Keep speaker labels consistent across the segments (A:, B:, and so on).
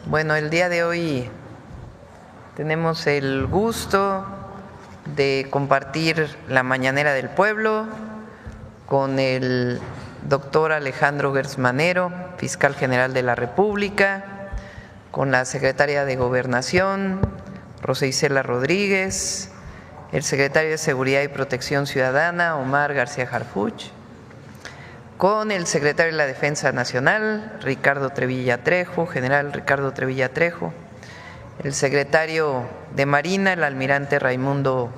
A: Bueno, el día de hoy tenemos el gusto de compartir la Mañanera del Pueblo con el doctor Alejandro Gertz Manero, fiscal general de la República, con la secretaria de Gobernación, Rosa Isela Rodríguez, el secretario de Seguridad y Protección Ciudadana, Omar García Harfuch, con el secretario de la Defensa Nacional, Ricardo Trevilla Trejo, general Ricardo Trevilla Trejo, el secretario de Marina, el almirante Raimundo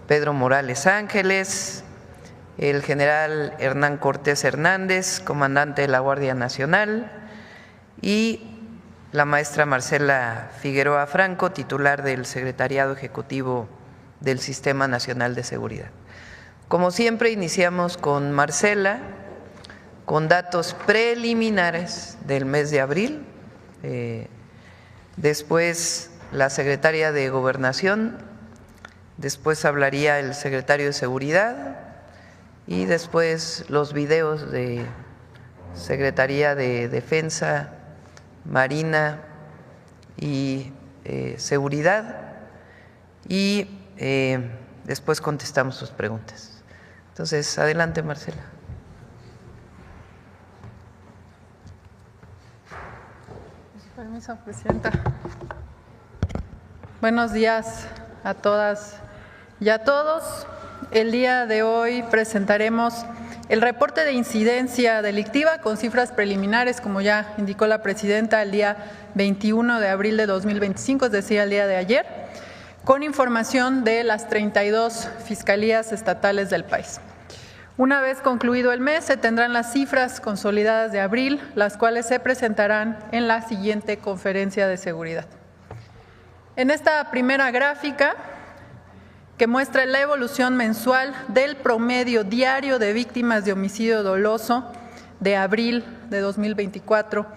A: Pedro Morales Ángeles, el general Hernán Cortés Hernández, comandante de la Guardia Nacional, y la maestra Marcela Figueroa Franco, titular del Secretariado Ejecutivo del Sistema Nacional de Seguridad. Como siempre, iniciamos con Marcela, con datos preliminares del mes de abril, después la secretaria de Gobernación, después hablaría el secretario de Seguridad y después los videos de Secretaría de Defensa, Marina y Seguridad, y después contestamos sus preguntas. Entonces, adelante, Marcela.
B: Permiso, presidenta. Buenos días a todas y a todos. El día de hoy presentaremos el reporte de incidencia delictiva con cifras preliminares, como ya indicó la presidenta, el día 21 de abril de 2025, es decir, el día de ayer, con información de las 32 fiscalías estatales del país. Una vez concluido el mes, se tendrán las cifras consolidadas de abril, las cuales se presentarán en la siguiente conferencia de seguridad. En esta primera gráfica, que muestra la evolución mensual del promedio diario de víctimas de homicidio doloso de abril de 2024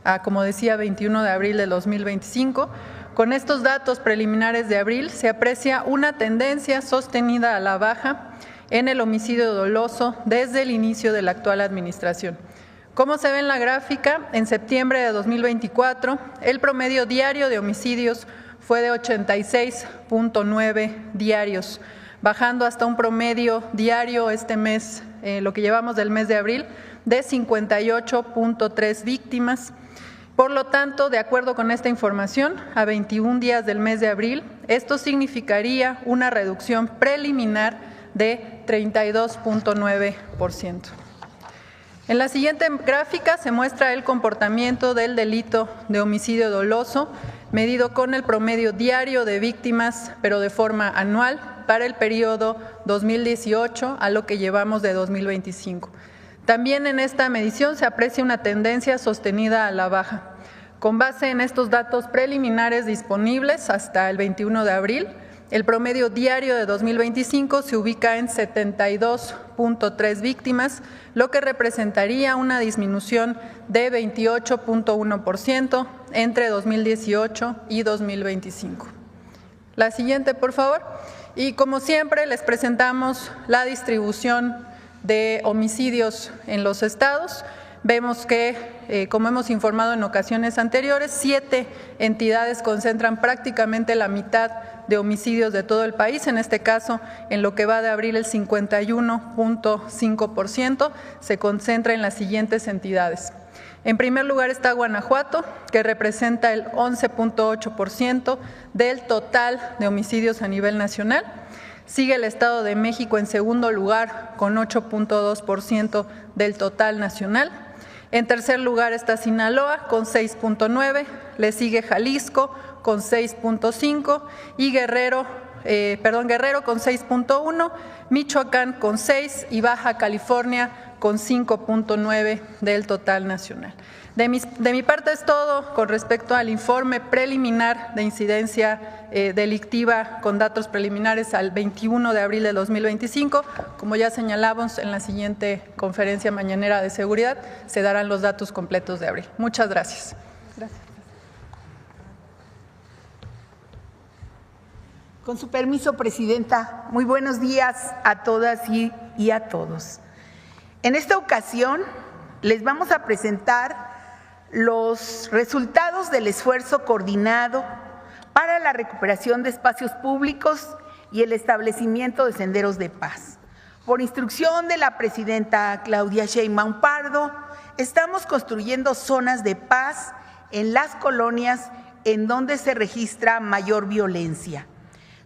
B: a, como decía, 21 de abril de 2025, con estos datos preliminares de abril se aprecia una tendencia sostenida a la baja en el homicidio doloso desde el inicio de la actual administración. Como se ve en la gráfica, en septiembre de 2024, el promedio diario de homicidios fue de 86.9 diarios, bajando hasta un promedio diario este mes, lo que llevamos del mes de abril, de 58.3 víctimas. Por lo tanto, de acuerdo con esta información, a 21 días del mes de abril, esto significaría una reducción preliminar de 32.9%. En la siguiente gráfica se muestra el comportamiento del delito de homicidio doloso, medido con el promedio diario de víctimas, pero de forma anual, para el periodo 2018 a lo que llevamos de 2025. También en esta medición se aprecia una tendencia sostenida a la baja. Con base en estos datos preliminares disponibles hasta el 21 de abril, el promedio diario de 2025 se ubica en 72.3 víctimas, lo que representaría una disminución de 28.1% entre 2018 y 2025. La siguiente, por favor. Y como siempre, les presentamos la distribución de homicidios en los estados. Vemos que, como hemos informado en ocasiones anteriores, 7 entidades concentran prácticamente la mitad de homicidios de todo el país. En este caso, en lo que va de abril, el 51.5% se concentra en las siguientes entidades. En primer lugar está Guanajuato, que representa el 11.8% del total de homicidios a nivel nacional. Sigue el Estado de México en segundo lugar, con 8.2% del total nacional. En tercer lugar está Sinaloa, con 6.9%, le sigue Jalisco, con 6.5%, y Guerrero con 6.1%, Michoacán con 6% y Baja California con 5.9% del total nacional. De mi parte es todo con respecto al informe preliminar de incidencia delictiva con datos preliminares al 21 de abril de 2025. Como ya señalamos, en la siguiente conferencia mañanera de seguridad se darán los datos completos de abril. Muchas gracias. Gracias.
C: Con su permiso, presidenta, muy buenos días a todas y a todos. En esta ocasión les vamos a presentar los resultados del esfuerzo coordinado para la recuperación de espacios públicos y el establecimiento de senderos de paz. Por instrucción de la presidenta Claudia Sheinbaum Pardo, estamos construyendo zonas de paz en las colonias en donde se registra mayor violencia.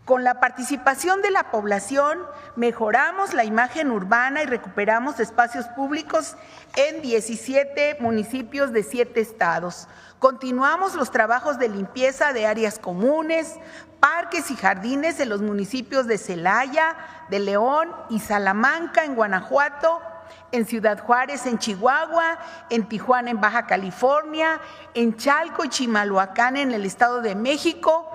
C: Con la participación de la población, mejoramos la imagen urbana y recuperamos espacios públicos en 17 municipios de 7 estados. Continuamos los trabajos de limpieza de áreas comunes, parques y jardines en los municipios de Celaya, de León y Salamanca en Guanajuato, en Ciudad Juárez en Chihuahua, en Tijuana en Baja California, en Chalco y Chimalhuacán en el Estado de México,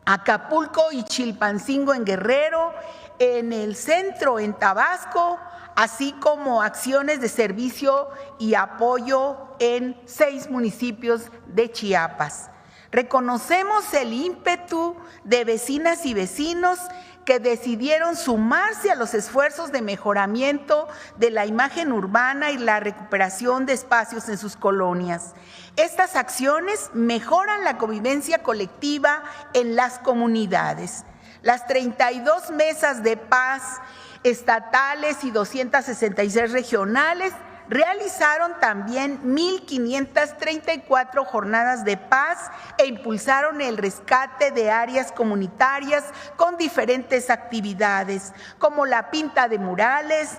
C: Acapulco y Chilpancingo en Guerrero, en el centro en Tabasco, así como acciones de servicio y apoyo en 6 municipios de Chiapas. Reconocemos el ímpetu de vecinas y vecinos que decidieron sumarse a los esfuerzos de mejoramiento de la imagen urbana y la recuperación de espacios en sus colonias. Estas acciones mejoran la convivencia colectiva en las comunidades. Las 32 mesas de paz estatales y 266 regionales realizaron también 1,534 jornadas de paz e impulsaron el rescate de áreas comunitarias con diferentes actividades, como la pinta de murales,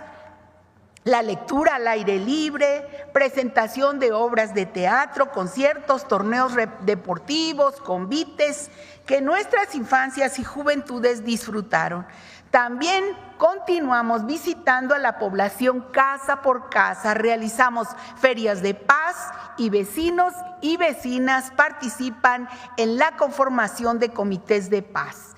C: la lectura al aire libre, presentación de obras de teatro, conciertos, torneos deportivos, convites, que nuestras infancias y juventudes disfrutaron. También continuamos visitando a la población casa por casa, realizamos ferias de paz y vecinos y vecinas participan en la conformación de comités de paz.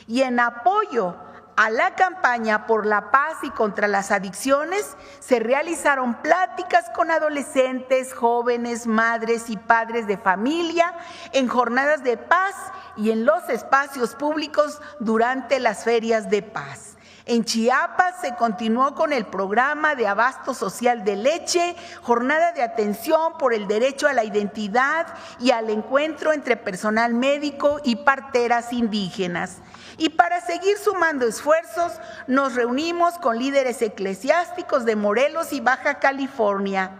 C: Y en apoyo a la campaña por la paz y contra las adicciones, se realizaron pláticas con adolescentes, jóvenes, madres y padres de familia en jornadas de paz y en los espacios públicos durante las ferias de paz. En Chiapas se continuó con el programa de abasto social de leche, jornada de atención por el derecho a la identidad y al encuentro entre personal médico y parteras indígenas. Y para seguir sumando esfuerzos, nos reunimos con líderes eclesiásticos de Morelos y Baja California,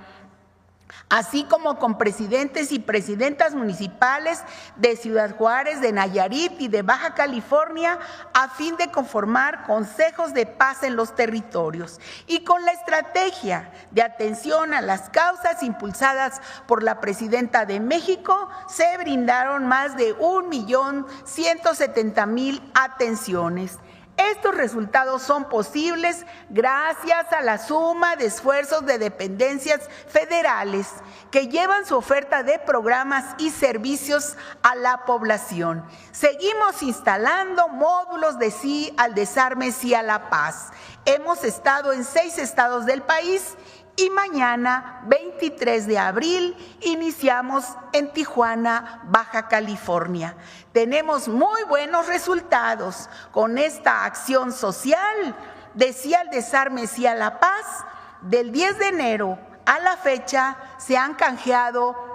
C: así como con presidentes y presidentas municipales de Ciudad Juárez, de Nayarit y de Baja California, a fin de conformar consejos de paz en los territorios. Y con la estrategia de atención a las causas impulsadas por la presidenta de México, se brindaron más de 1,170,000 atenciones. Estos resultados son posibles gracias a la suma de esfuerzos de dependencias federales que llevan su oferta de programas y servicios a la población. Seguimos instalando módulos de sí al desarme, sí a la paz. Hemos estado en 6 estados del país y mañana, 23 de abril, iniciamos en Tijuana, Baja California. Tenemos muy buenos resultados con esta acción social de sí al desarme, sí a la paz. Del 10 de enero a la fecha se han canjeado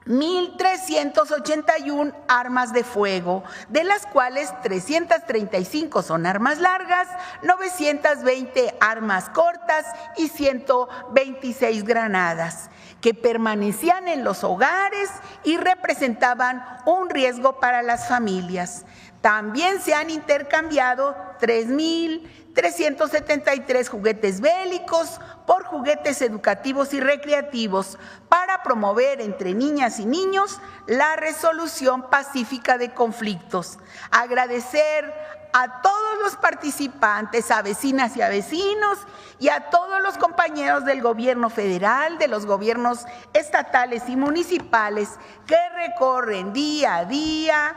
C: 1,381 armas de fuego, de las cuales 335 son armas largas, 920 armas cortas y 126 granadas, que permanecían en los hogares y representaban un riesgo para las familias. También se han intercambiado 3,373 juguetes bélicos por juguetes educativos y recreativos para promover entre niñas y niños la resolución pacífica de conflictos. Agradecer a todos los participantes, a vecinas y a vecinos, y a todos los compañeros del gobierno federal, de los gobiernos estatales y municipales que recorren día a día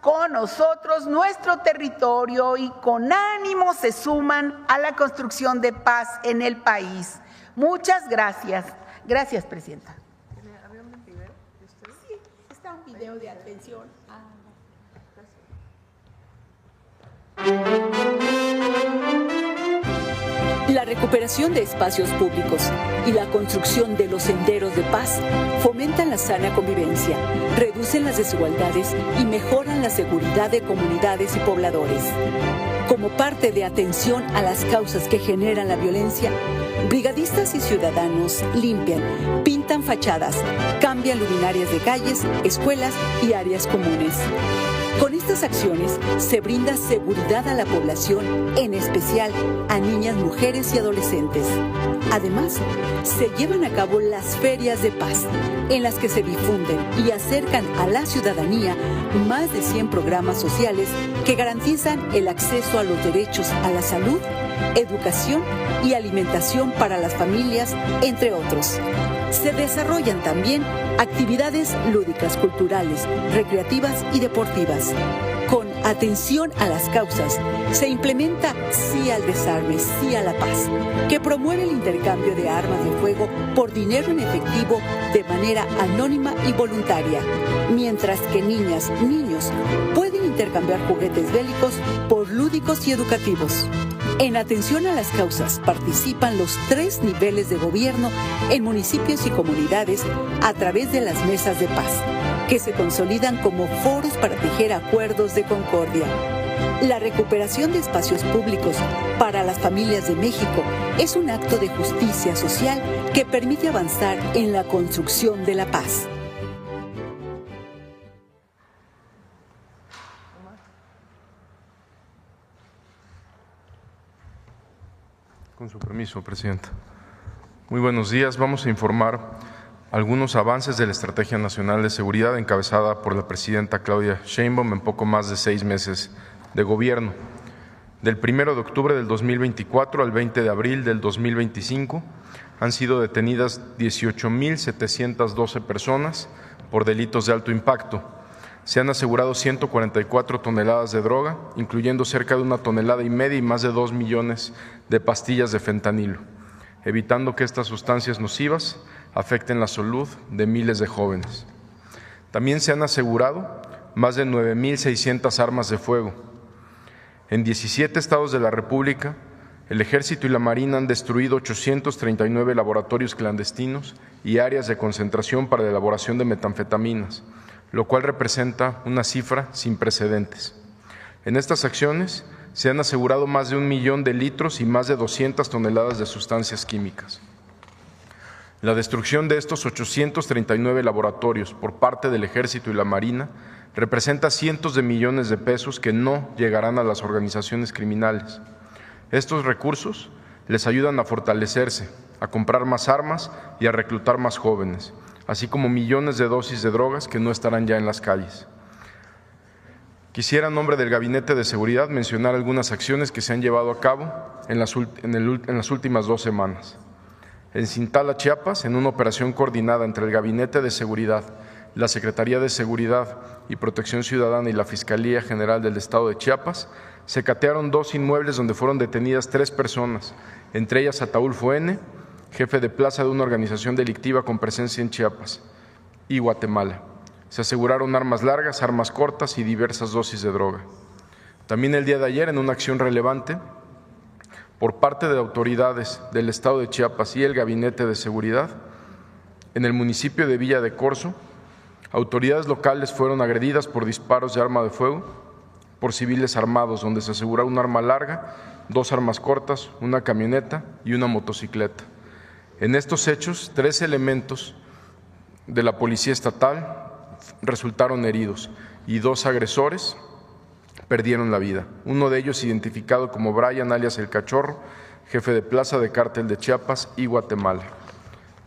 C: con nosotros nuestro territorio y con ánimo se suman a la construcción de paz en el país. Muchas gracias. Gracias, Presidenta.
A: ¿Había un video de ustedes?
C: Sí, está un video de atención.
D: La recuperación de espacios públicos y la construcción de los senderos de paz fomentan la sana convivencia, reducen las desigualdades y mejoran la seguridad de comunidades y pobladores. Como parte de atención a las causas que generan la violencia, brigadistas y ciudadanos limpian, pintan fachadas, cambian luminarias de calles, escuelas y áreas comunes. Con estas acciones se brinda seguridad a la población, en especial a niñas, mujeres y adolescentes. Además, se llevan a cabo las ferias de paz, en las que se difunden y acercan a la ciudadanía más de 100 programas sociales que garantizan el acceso a los derechos a la salud, educación y alimentación para las familias, entre otros. Se desarrollan también actividades lúdicas, culturales, recreativas y deportivas. Con atención a las causas, se implementa Sí al Desarme, Sí a la Paz, que promueve el intercambio de armas de fuego por dinero en efectivo de manera anónima y voluntaria, mientras que niñas, niños pueden intercambiar juguetes bélicos por lúdicos y educativos. En atención a las causas participan los 3 niveles de gobierno en municipios y comunidades a través de las mesas de paz, que se consolidan como foros para tejer acuerdos de concordia. La recuperación de espacios públicos para las familias de México es un acto de justicia social que permite avanzar en la construcción de la paz.
E: Con su permiso, Presidenta. Muy buenos días. Vamos a informar algunos avances de la Estrategia Nacional de Seguridad encabezada por la Presidenta Claudia Sheinbaum en poco más de 6 meses de gobierno. Del 1 de octubre del 2024 al 20 de abril del 2025 han sido detenidas 18.712 personas por delitos de alto impacto. Se han asegurado 144 toneladas de droga, incluyendo cerca de 1,5 toneladas y más de 2 millones de pastillas de fentanilo, evitando que estas sustancias nocivas afecten la salud de miles de jóvenes. También se han asegurado más de 9.600 armas de fuego. En 17 estados de la República, el Ejército y la Marina han destruido 839 laboratorios clandestinos y áreas de concentración para la elaboración de metanfetaminas, lo cual representa una cifra sin precedentes. En estas acciones se han asegurado más de 1 millón de litros y más de 200 toneladas de sustancias químicas. La destrucción de estos 839 laboratorios por parte del Ejército y la Marina representa cientos de millones de pesos que no llegarán a las organizaciones criminales. Estos recursos les ayudan a fortalecerse, a comprar más armas y a reclutar más jóvenes, así como millones de dosis de drogas que no estarán ya en las calles. Quisiera, en nombre del Gabinete de Seguridad, mencionar algunas acciones que se han llevado a cabo en las últimas 2 semanas. En Cintala, Chiapas, en una operación coordinada entre el Gabinete de Seguridad, la Secretaría de Seguridad y Protección Ciudadana y la Fiscalía General del Estado de Chiapas, se catearon 2 inmuebles donde fueron detenidas 3 personas, entre ellas Ataúlfo N., jefe de plaza de una organización delictiva con presencia en Chiapas y Guatemala. Se aseguraron armas largas, armas cortas y diversas dosis de droga. También el día de ayer, en una acción relevante, por parte de autoridades del Estado de Chiapas y el Gabinete de Seguridad, en el municipio de Villa de Corzo, autoridades locales fueron agredidas por disparos de arma de fuego por civiles armados, donde se aseguraron un arma larga, 2 armas cortas, una camioneta y una motocicleta. En estos hechos, 3 elementos de la Policía Estatal resultaron heridos y 2 agresores perdieron la vida. Uno de ellos identificado como Brian, alias El Cachorro, jefe de plaza de cártel de Chiapas y Guatemala.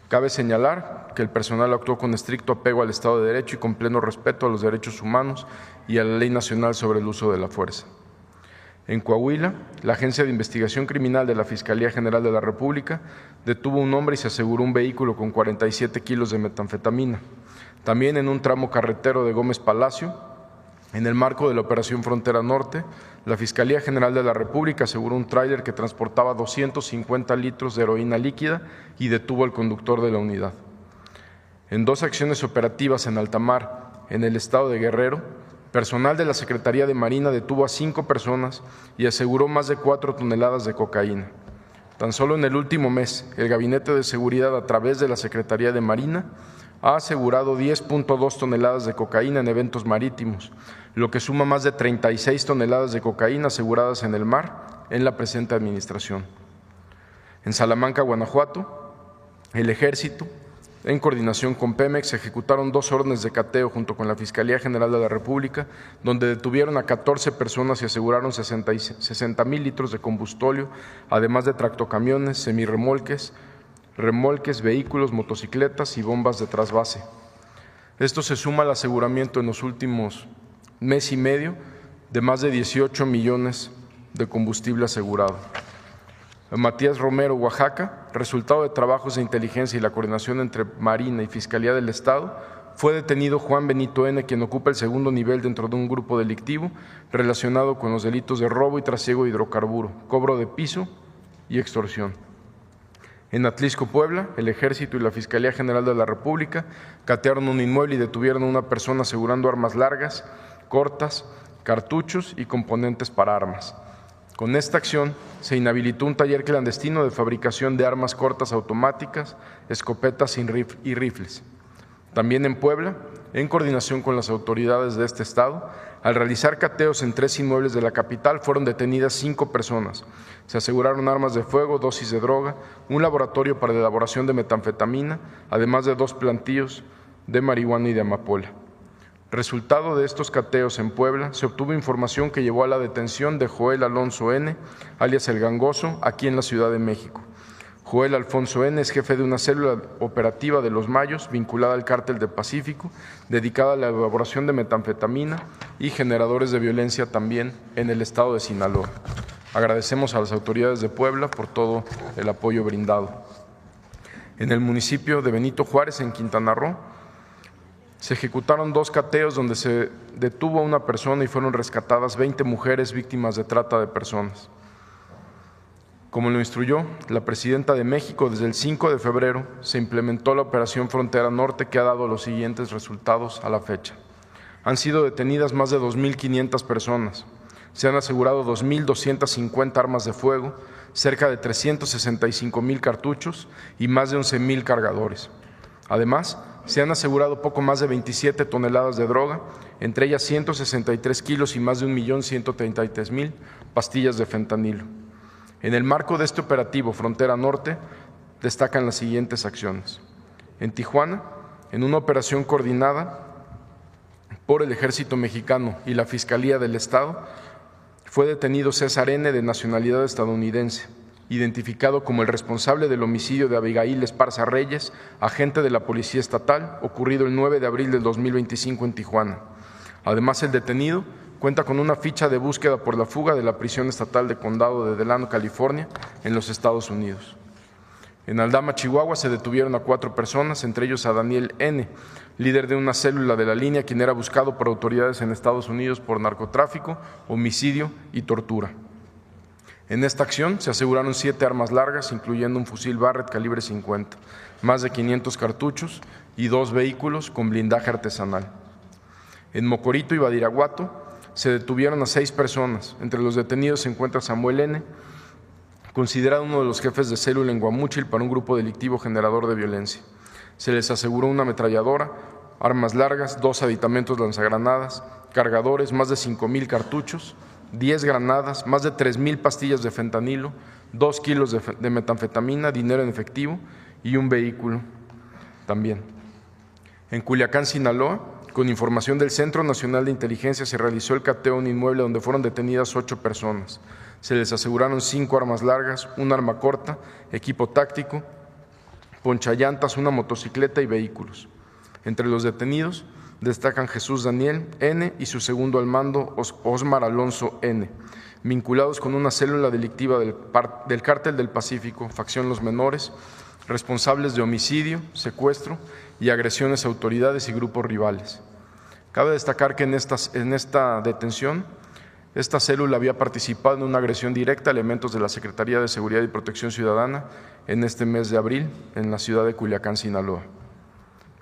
E: Cabe señalar que el personal actuó con estricto apego al Estado de Derecho y con pleno respeto a los derechos humanos y a la Ley Nacional sobre el uso de la fuerza. En Coahuila, la Agencia de Investigación Criminal de la Fiscalía General de la República detuvo a un hombre y se aseguró un vehículo con 47 kilos de metanfetamina. También en un tramo carretero de Gómez Palacio, en el marco de la Operación Frontera Norte, la Fiscalía General de la República aseguró un tráiler que transportaba 250 litros de heroína líquida y detuvo al conductor de la unidad. En 2 acciones operativas en alta mar, en el estado de Guerrero, personal de la Secretaría de Marina detuvo a 5 personas y aseguró más de 4 toneladas de cocaína. Tan solo en el último mes, el Gabinete de Seguridad, a través de la Secretaría de Marina, ha asegurado 10.2 toneladas de cocaína en eventos marítimos, lo que suma más de 36 toneladas de cocaína aseguradas en el mar en la presente administración. En Salamanca, Guanajuato, el Ejército, en coordinación con Pemex, ejecutaron 2 órdenes de cateo junto con la Fiscalía General de la República, donde detuvieron a 14 personas y aseguraron 60,000 litros de combustóleo, además de tractocamiones, semirremolques, remolques, vehículos, motocicletas y bombas de trasvase. Esto se suma al aseguramiento en los últimos mes y medio de más de 18 millones de combustible asegurado. En Matías Romero, Oaxaca, resultado de trabajos de inteligencia y la coordinación entre Marina y Fiscalía del Estado, fue detenido Juan Benito N., quien ocupa el segundo nivel dentro de un grupo delictivo relacionado con los delitos de robo y trasiego de hidrocarburo, cobro de piso y extorsión. En Atlisco, Puebla, el Ejército y la Fiscalía General de la República catearon un inmueble y detuvieron a una persona asegurando armas largas, cortas, cartuchos y componentes para armas. Con esta acción se inhabilitó un taller clandestino de fabricación de armas cortas automáticas, escopetas y rifles. También en Puebla, en coordinación con las autoridades de este estado, al realizar cateos en 3 inmuebles de la capital, fueron detenidas 5 personas. Se aseguraron armas de fuego, dosis de droga, un laboratorio para la elaboración de metanfetamina, además de 2 plantíos de marihuana y de amapola. Resultado de estos cateos en Puebla, se obtuvo información que llevó a la detención de Joel Alonso N., alias El Gangoso, aquí en la Ciudad de México. Joel Alfonso N. es jefe de una célula operativa de Los Mayos vinculada al Cártel del Pacífico, dedicada a la elaboración de metanfetamina y generadores de violencia también en el estado de Sinaloa. Agradecemos a las autoridades de Puebla por todo el apoyo brindado. En el municipio de Benito Juárez, en Quintana Roo, se ejecutaron 2 cateos donde se detuvo a una persona y fueron rescatadas 20 mujeres víctimas de trata de personas. Como lo instruyó la Presidenta de México, desde el 5 de febrero se implementó la Operación Frontera Norte, que ha dado los siguientes resultados a la fecha. Han sido detenidas más de 2.500 personas, se han asegurado 2.250 armas de fuego, cerca de 365,000 cartuchos y más de 11,000 cargadores. Además, se han asegurado poco más de 27 toneladas de droga, entre ellas 163 kilos y más de 1.133.000 pastillas de fentanilo. En el marco de este operativo Frontera Norte, destacan las siguientes acciones. En Tijuana, en una operación coordinada por el Ejército Mexicano y la Fiscalía del Estado, fue detenido César N., de nacionalidad estadounidense, identificado como el responsable del homicidio de Abigail Esparza Reyes, agente de la Policía Estatal, ocurrido el 9 de abril del 2025 en Tijuana. Además, el detenido cuenta con una ficha de búsqueda por la fuga de la prisión estatal de Condado de Delano, California, en los Estados Unidos. En Aldama, Chihuahua, se detuvieron a 4 personas, entre ellos a Daniel N., líder de una célula de la línea, quien era buscado por autoridades en Estados Unidos por narcotráfico, homicidio y tortura. En esta acción se aseguraron 7 armas largas, incluyendo un fusil Barrett calibre 50, más de 500 cartuchos y 2 vehículos con blindaje artesanal. En Mocorito y Badiraguato se detuvieron a 6 personas. Entre los detenidos se encuentra Samuel N., considerado uno de los jefes de célula en Guamúchil para un grupo delictivo generador de violencia. Se les aseguró una ametralladora, armas largas, 2 aditamentos lanzagranadas, cargadores, más de 5,000 cartuchos, 10 granadas, más de 3,000 pastillas de fentanilo, 2 kilos de metanfetamina, dinero en efectivo y un vehículo también. En Culiacán, Sinaloa, con información del Centro Nacional de Inteligencia, se realizó el cateo en un inmueble donde fueron detenidas 8 personas. Se les aseguraron 5 armas largas, un arma corta, equipo táctico, ponchallantas, una motocicleta y vehículos. Entre los detenidos destacan Jesús Daniel N. y su segundo al mando, Osmar Alonso N., vinculados con una célula delictiva del Cártel del Pacífico, facción Los Menores, responsables de homicidio, secuestro y agresiones a autoridades y grupos rivales. Cabe destacar que en esta detención, esta célula había participado en una agresión directa a elementos de la Secretaría de Seguridad y Protección Ciudadana en este mes de abril en la ciudad de Culiacán, Sinaloa.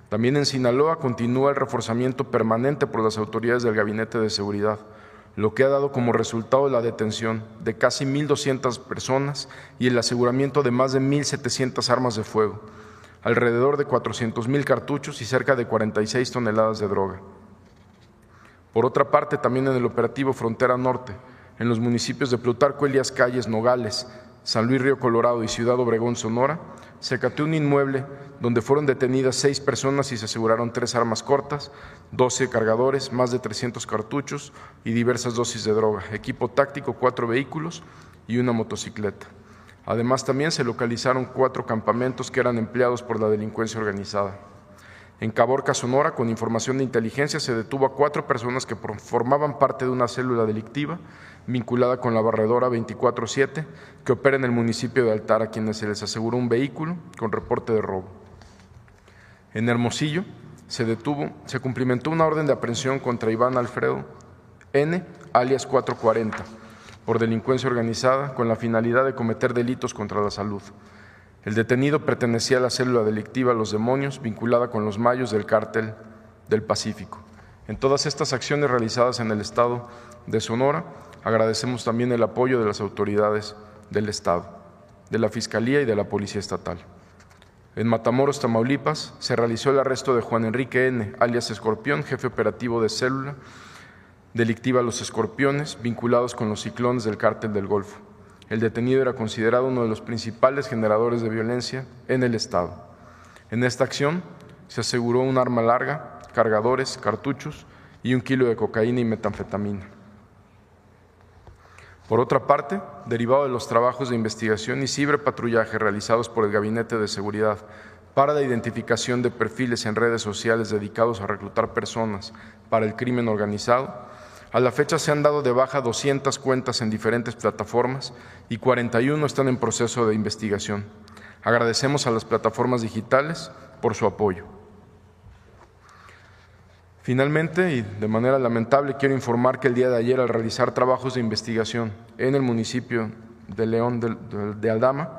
E: También en Sinaloa continúa el reforzamiento permanente por las autoridades del Gabinete de Seguridad. lo que ha dado como resultado la detención de casi 1.200 personas y el aseguramiento de más de 1.700 armas de fuego, alrededor de 400,000 cartuchos y cerca de 46 toneladas de droga. Por otra parte, también en el operativo Frontera Norte, en los municipios de Plutarco Elías Calles, Nogales, San Luis Río Colorado y Ciudad Obregón, Sonora, se cateó un inmueble donde fueron detenidas 6 personas y se aseguraron 3 armas cortas, 12 cargadores, más de 300 cartuchos y diversas dosis de droga, equipo táctico, 4 vehículos y una motocicleta. Además, también se localizaron 4 campamentos que eran empleados por la delincuencia organizada. En Caborca, Sonora, con información de inteligencia, se detuvo a 4 personas que formaban parte de una célula delictiva vinculada con la barredora 24/7 que opera en el municipio de Altar, a quienes se les aseguró un vehículo con reporte de robo. En Hermosillo se cumplimentó una orden de aprehensión contra Iván Alfredo N., alias 440, por delincuencia organizada con la finalidad de cometer delitos contra la salud. El detenido pertenecía a la célula delictiva Los Demonios, vinculada con los Mayos del Cártel del Pacífico. En todas estas acciones realizadas en el estado de Sonora, agradecemos también el apoyo de las autoridades del estado, de la Fiscalía y de la Policía Estatal. En Matamoros, Tamaulipas, se realizó el arresto de Juan Enrique N., alias Escorpión, jefe operativo de célula delictiva Los Escorpiones, vinculados con los Ciclones del Cártel del Golfo. El detenido era considerado uno de los principales generadores de violencia en el estado. En esta acción se aseguró un arma larga, cargadores, cartuchos y 1 kilo de cocaína y metanfetamina. Por otra parte, derivado de los trabajos de investigación y ciberpatrullaje realizados por el Gabinete de Seguridad para la identificación de perfiles en redes sociales dedicados a reclutar personas para el crimen organizado, a la fecha se han dado de baja 200 cuentas en diferentes plataformas y 41 están en proceso de investigación. Agradecemos a las plataformas digitales por su apoyo. Finalmente, y de manera lamentable, quiero informar que el día de ayer, al realizar trabajos de investigación en el municipio de León de Aldama,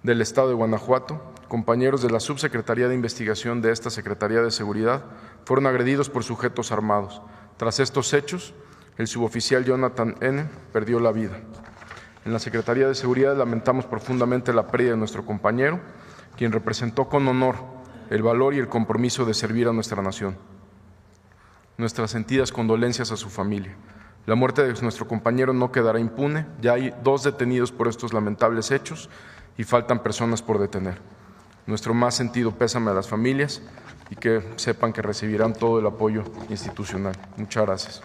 E: del estado de Guanajuato, compañeros de la Subsecretaría de Investigación de esta Secretaría de Seguridad fueron agredidos por sujetos armados. Tras estos hechos, el suboficial Jonathan N. perdió la vida. En la Secretaría de Seguridad lamentamos profundamente la pérdida de nuestro compañero, quien representó con honor el valor y el compromiso de servir a nuestra nación. Nuestras sentidas condolencias a su familia. La muerte de nuestro compañero no quedará impune, ya hay 2 detenidos por estos lamentables hechos y faltan personas por detener. Nuestro más sentido pésame a las familias y que sepan que recibirán todo el apoyo institucional. Muchas gracias.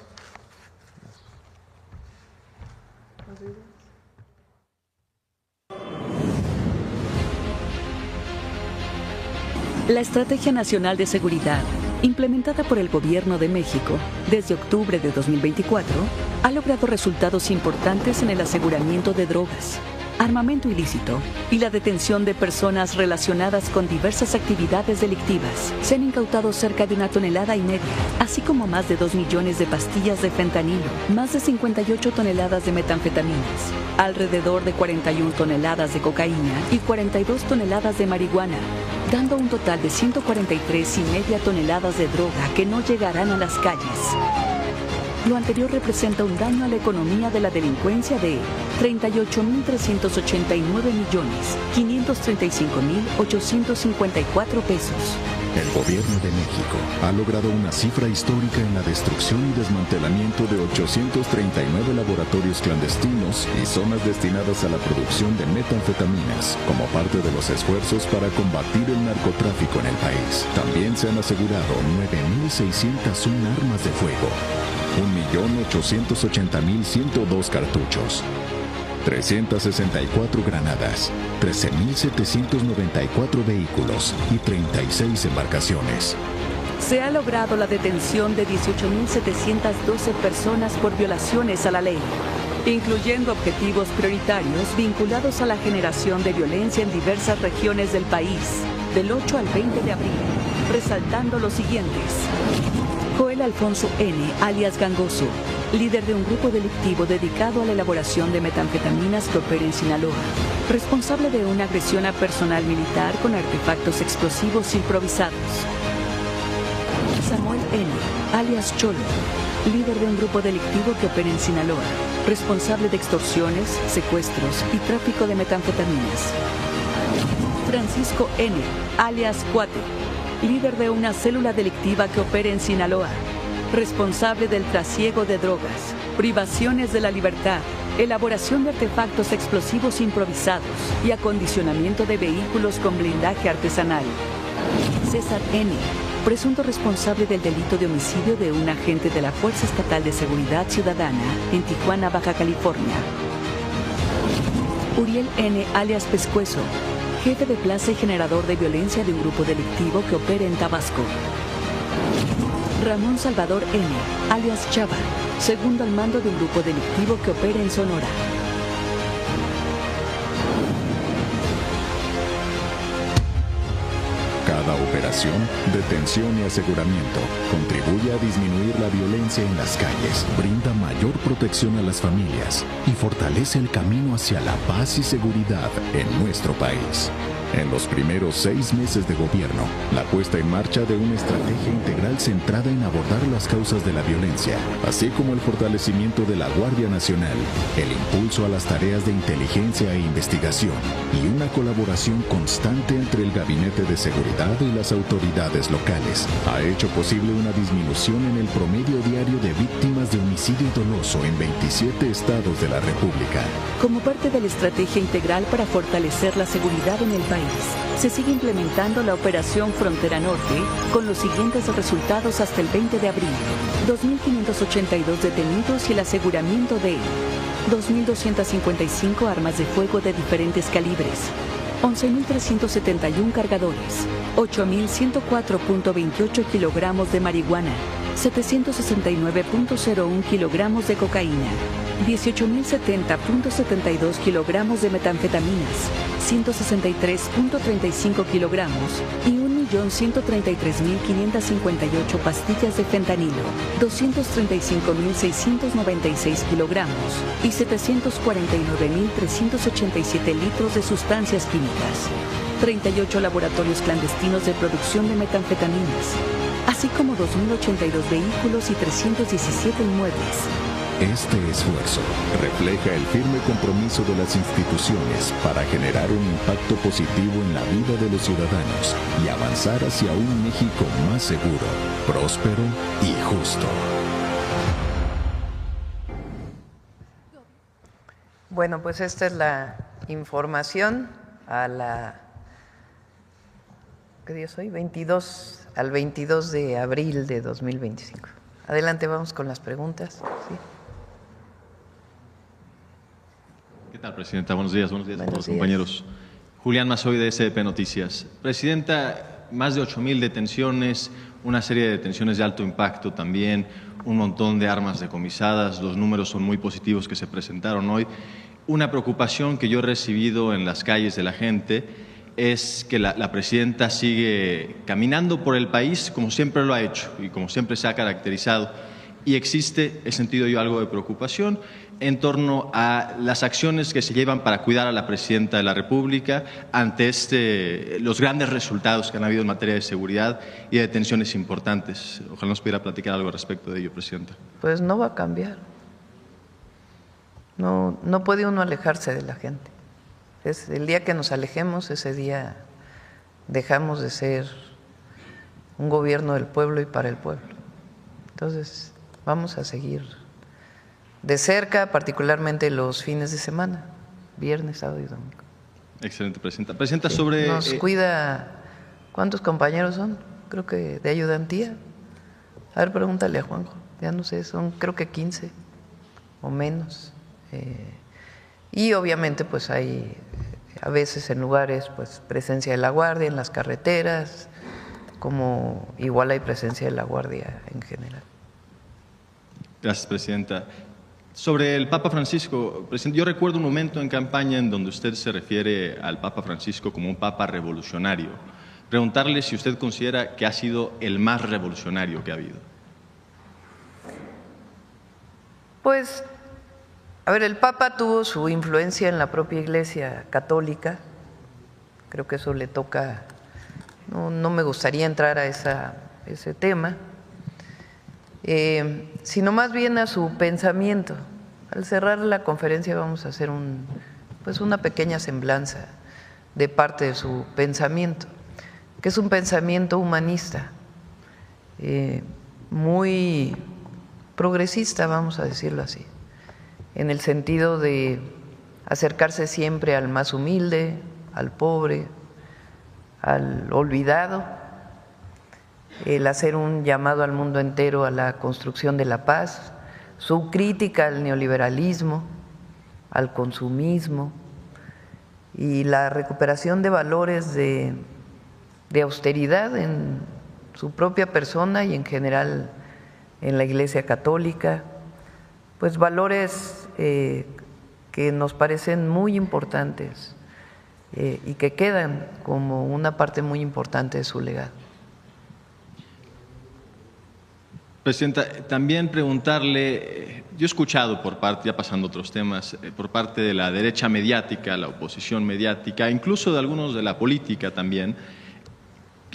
D: La Estrategia Nacional de Seguridad, implementada por el Gobierno de México desde octubre de 2024, ha logrado resultados importantes en el aseguramiento de drogas, armamento ilícito y la detención de personas relacionadas con diversas actividades delictivas. Se han incautado cerca de 1,5 toneladas, así como más de 2 millones de pastillas de fentanilo, más de 58 toneladas de metanfetaminas, alrededor de 41 toneladas de cocaína y 42 toneladas de marihuana, dando un total de 143,5 toneladas de droga que no llegarán a las calles. Lo anterior representa un daño a la economía de la delincuencia de 38,389,535,854 pesos.
F: El Gobierno de México ha logrado una cifra histórica en la destrucción y desmantelamiento de 839 laboratorios clandestinos y zonas destinadas a la producción de metanfetaminas, como parte de los esfuerzos para combatir el narcotráfico en el país. También se han asegurado 9,601 armas de fuego, 1,880,102 cartuchos, 364 granadas, 13,794 vehículos y 36 embarcaciones.
D: Se ha logrado la detención de 18,712 personas por violaciones a la ley, incluyendo objetivos prioritarios vinculados a la generación de violencia en diversas regiones del país, del 8 al 20 de abril, resaltando los siguientes. Joel Alfonso N., alias Gangoso, líder de un grupo delictivo dedicado a la elaboración de metanfetaminas que opera en Sinaloa, responsable de una agresión a personal militar con artefactos explosivos improvisados. Samuel N., alias Cholo, líder de un grupo delictivo que opera en Sinaloa, responsable de extorsiones, secuestros y tráfico de metanfetaminas. Francisco N., alias Cuate, líder de una célula delictiva que opera en Sinaloa, responsable del trasiego de drogas, privaciones de la libertad, elaboración de artefactos explosivos improvisados y acondicionamiento de vehículos con blindaje artesanal. César N., presunto responsable del delito de homicidio de un agente de la Fuerza Estatal de Seguridad Ciudadana en Tijuana, Baja California. Uriel N., alias Pescuezo, jefe de plaza y generador de violencia de un grupo delictivo que opera en Tabasco. Ramón Salvador N., alias Chava, segundo al mando de un grupo delictivo que opera en Sonora.
F: Cada operación, detención y aseguramiento contribuye a disminuir la violencia en las calles, brinda mayor protección a las familias y fortalece el camino hacia la paz y seguridad en nuestro país. En los primeros 6 meses de gobierno, la puesta en marcha de una estrategia integral centrada en abordar las causas de la violencia, así como el fortalecimiento de la Guardia Nacional, el impulso a las tareas de inteligencia e investigación y una colaboración constante entre el Gabinete de Seguridad y las autoridades locales, ha hecho posible una disminución en el promedio diario de víctimas de homicidio doloso en 27 estados de la República.
D: Como parte de la estrategia integral para fortalecer la seguridad en el país, se sigue implementando la Operación Frontera Norte con los siguientes resultados hasta el 20 de abril. 2.582 detenidos y el aseguramiento de 2.255 armas de fuego de diferentes calibres, 11.371 cargadores, 8.104.28 kilogramos de marihuana, 769.01 kilogramos de cocaína, 18.070.72 kilogramos de metanfetaminas, 163.35 kilogramos y 1.133.558 pastillas de fentanilo, 235.696 kilogramos y 749.387 litros de sustancias químicas, 38 laboratorios clandestinos de producción de metanfetaminas, así como 2.082 vehículos y 317 inmuebles.
F: Este esfuerzo refleja el firme compromiso de las instituciones para generar un impacto positivo en la vida de los ciudadanos y avanzar hacia un México más seguro, próspero y justo.
A: Bueno, pues esta es la información a la, ¿qué día es hoy? 22 de abril de 2025. Adelante, vamos con las preguntas. Sí.
G: ¿Qué tal, Presidenta? Buenos días a todos los
A: días.
G: compañeros. Julián Mazoy, de SDP Noticias. Presidenta, más de 8,000 detenciones, una serie de detenciones de alto impacto también, un montón de armas decomisadas, los números son muy positivos que se presentaron hoy. Una preocupación que yo he recibido en las calles de la gente es que la Presidenta sigue caminando por el país como siempre lo ha hecho y como siempre se ha caracterizado. Y existe, he sentido yo algo de preocupación en torno a las acciones que se llevan para cuidar a la Presidenta de la República ante los grandes resultados que han habido en materia de seguridad y de detenciones importantes. Ojalá nos pudiera platicar algo al respecto de ello, Presidenta.
A: Pues no va a cambiar. No puede uno alejarse de la gente. El día que nos alejemos, ese día dejamos de ser un gobierno del pueblo y para el pueblo. Entonces, vamos a seguir de cerca, particularmente los fines de semana, viernes, sábado y domingo.
G: Excelente, Presidenta. Presidenta,
A: Sí,
G: sobre…
A: nos cuida, ¿cuántos compañeros son? Creo que de ayudantía. A ver, pregúntale a Juanjo. Ya no sé, son creo que 15 o menos. Y obviamente pues hay a veces en lugares pues presencia de la Guardia, en las carreteras, como igual hay presencia de la Guardia en general.
G: Gracias, Presidenta. Sobre el Papa Francisco, Presidente, yo recuerdo un momento en campaña en donde usted se refiere al Papa Francisco como un Papa revolucionario. Preguntarle si usted considera que ha sido el más revolucionario que ha habido.
A: Pues, a ver, el Papa tuvo su influencia en la propia Iglesia católica. Creo que eso le toca, no me gustaría entrar a ese tema. sino más bien a su pensamiento. Al cerrar la conferencia vamos a hacer una pequeña semblanza de parte de su pensamiento, que es un pensamiento humanista, muy progresista, vamos a decirlo así, en el sentido de acercarse siempre al más humilde, al pobre, al olvidado, el hacer un llamado al mundo entero a la construcción de la paz, su crítica al neoliberalismo, al consumismo y la recuperación de valores de austeridad en su propia persona y en general en la Iglesia Católica, pues valores que nos parecen muy importantes y que quedan como una parte muy importante de su legado.
G: Presidenta, también preguntarle, yo he escuchado por parte, ya pasando a otros temas, por parte de la derecha mediática, la oposición mediática, incluso de algunos de la política también.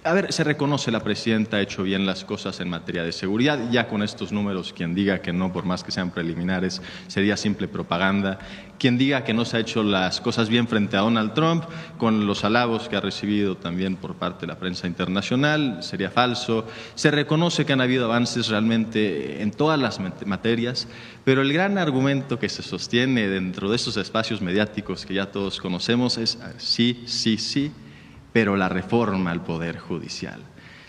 G: A ver, se reconoce la presidenta ha hecho bien las cosas en materia de seguridad, ya con estos números quien diga que no, por más que sean preliminares, sería simple propaganda. Quien diga que no se ha hecho las cosas bien frente a Donald Trump, con los halagos que ha recibido también por parte de la prensa internacional, sería falso. Se reconoce que han habido avances realmente en todas las materias, pero el gran argumento que se sostiene dentro de esos espacios mediáticos que ya todos conocemos es sí, sí, sí, pero la reforma al Poder Judicial.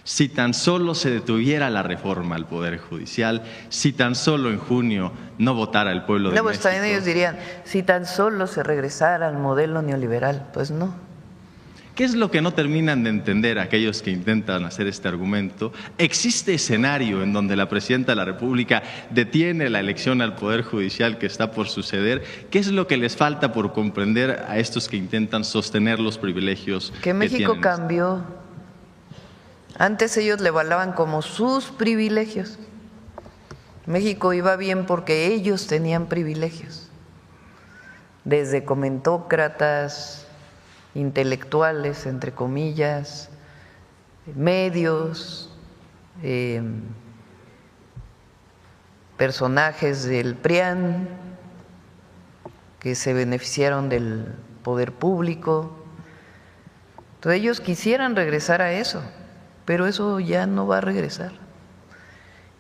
G: Si tan solo se detuviera la reforma al Poder Judicial, si tan solo en junio no votara el pueblo de
A: Luego
G: México.
A: también ellos dirían, si tan solo se regresara al modelo neoliberal, pues no.
G: ¿Qué es lo que no terminan de entender aquellos que intentan hacer este argumento? ¿Existe escenario en donde la Presidenta de la República detiene la elección al Poder Judicial que está por suceder? ¿Qué es lo que les falta por comprender a estos que intentan sostener los privilegios
A: que México
G: tienen?
A: Cambió. Antes ellos le valaban como sus privilegios. México iba bien porque ellos tenían privilegios. Desde comentócratas, intelectuales, entre comillas, medios, personajes del PRIAN que se beneficiaron del poder público. Entonces ellos quisieran regresar a eso, pero eso ya no va a regresar.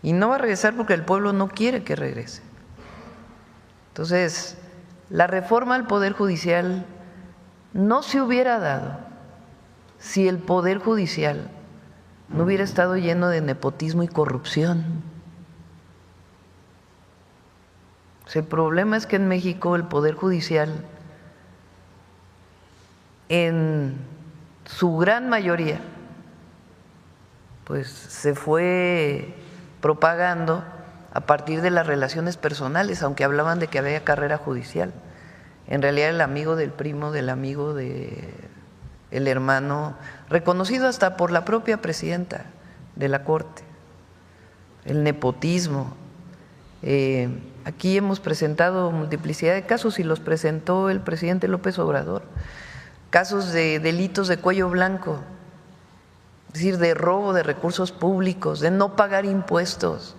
A: Y no va a regresar porque el pueblo no quiere que regrese. Entonces, la reforma al Poder Judicial no se hubiera dado si el Poder Judicial no hubiera estado lleno de nepotismo y corrupción. El problema es que en México el Poder Judicial, en su gran mayoría, pues se fue propagando a partir de las relaciones personales, aunque hablaban de que había carrera judicial. En realidad el amigo del primo del amigo del hermano, reconocido hasta por la propia presidenta de la Corte. El nepotismo. Aquí hemos presentado multiplicidad de casos y los presentó el presidente López Obrador. Casos de delitos de cuello blanco, es decir, de robo de recursos públicos, de no pagar impuestos,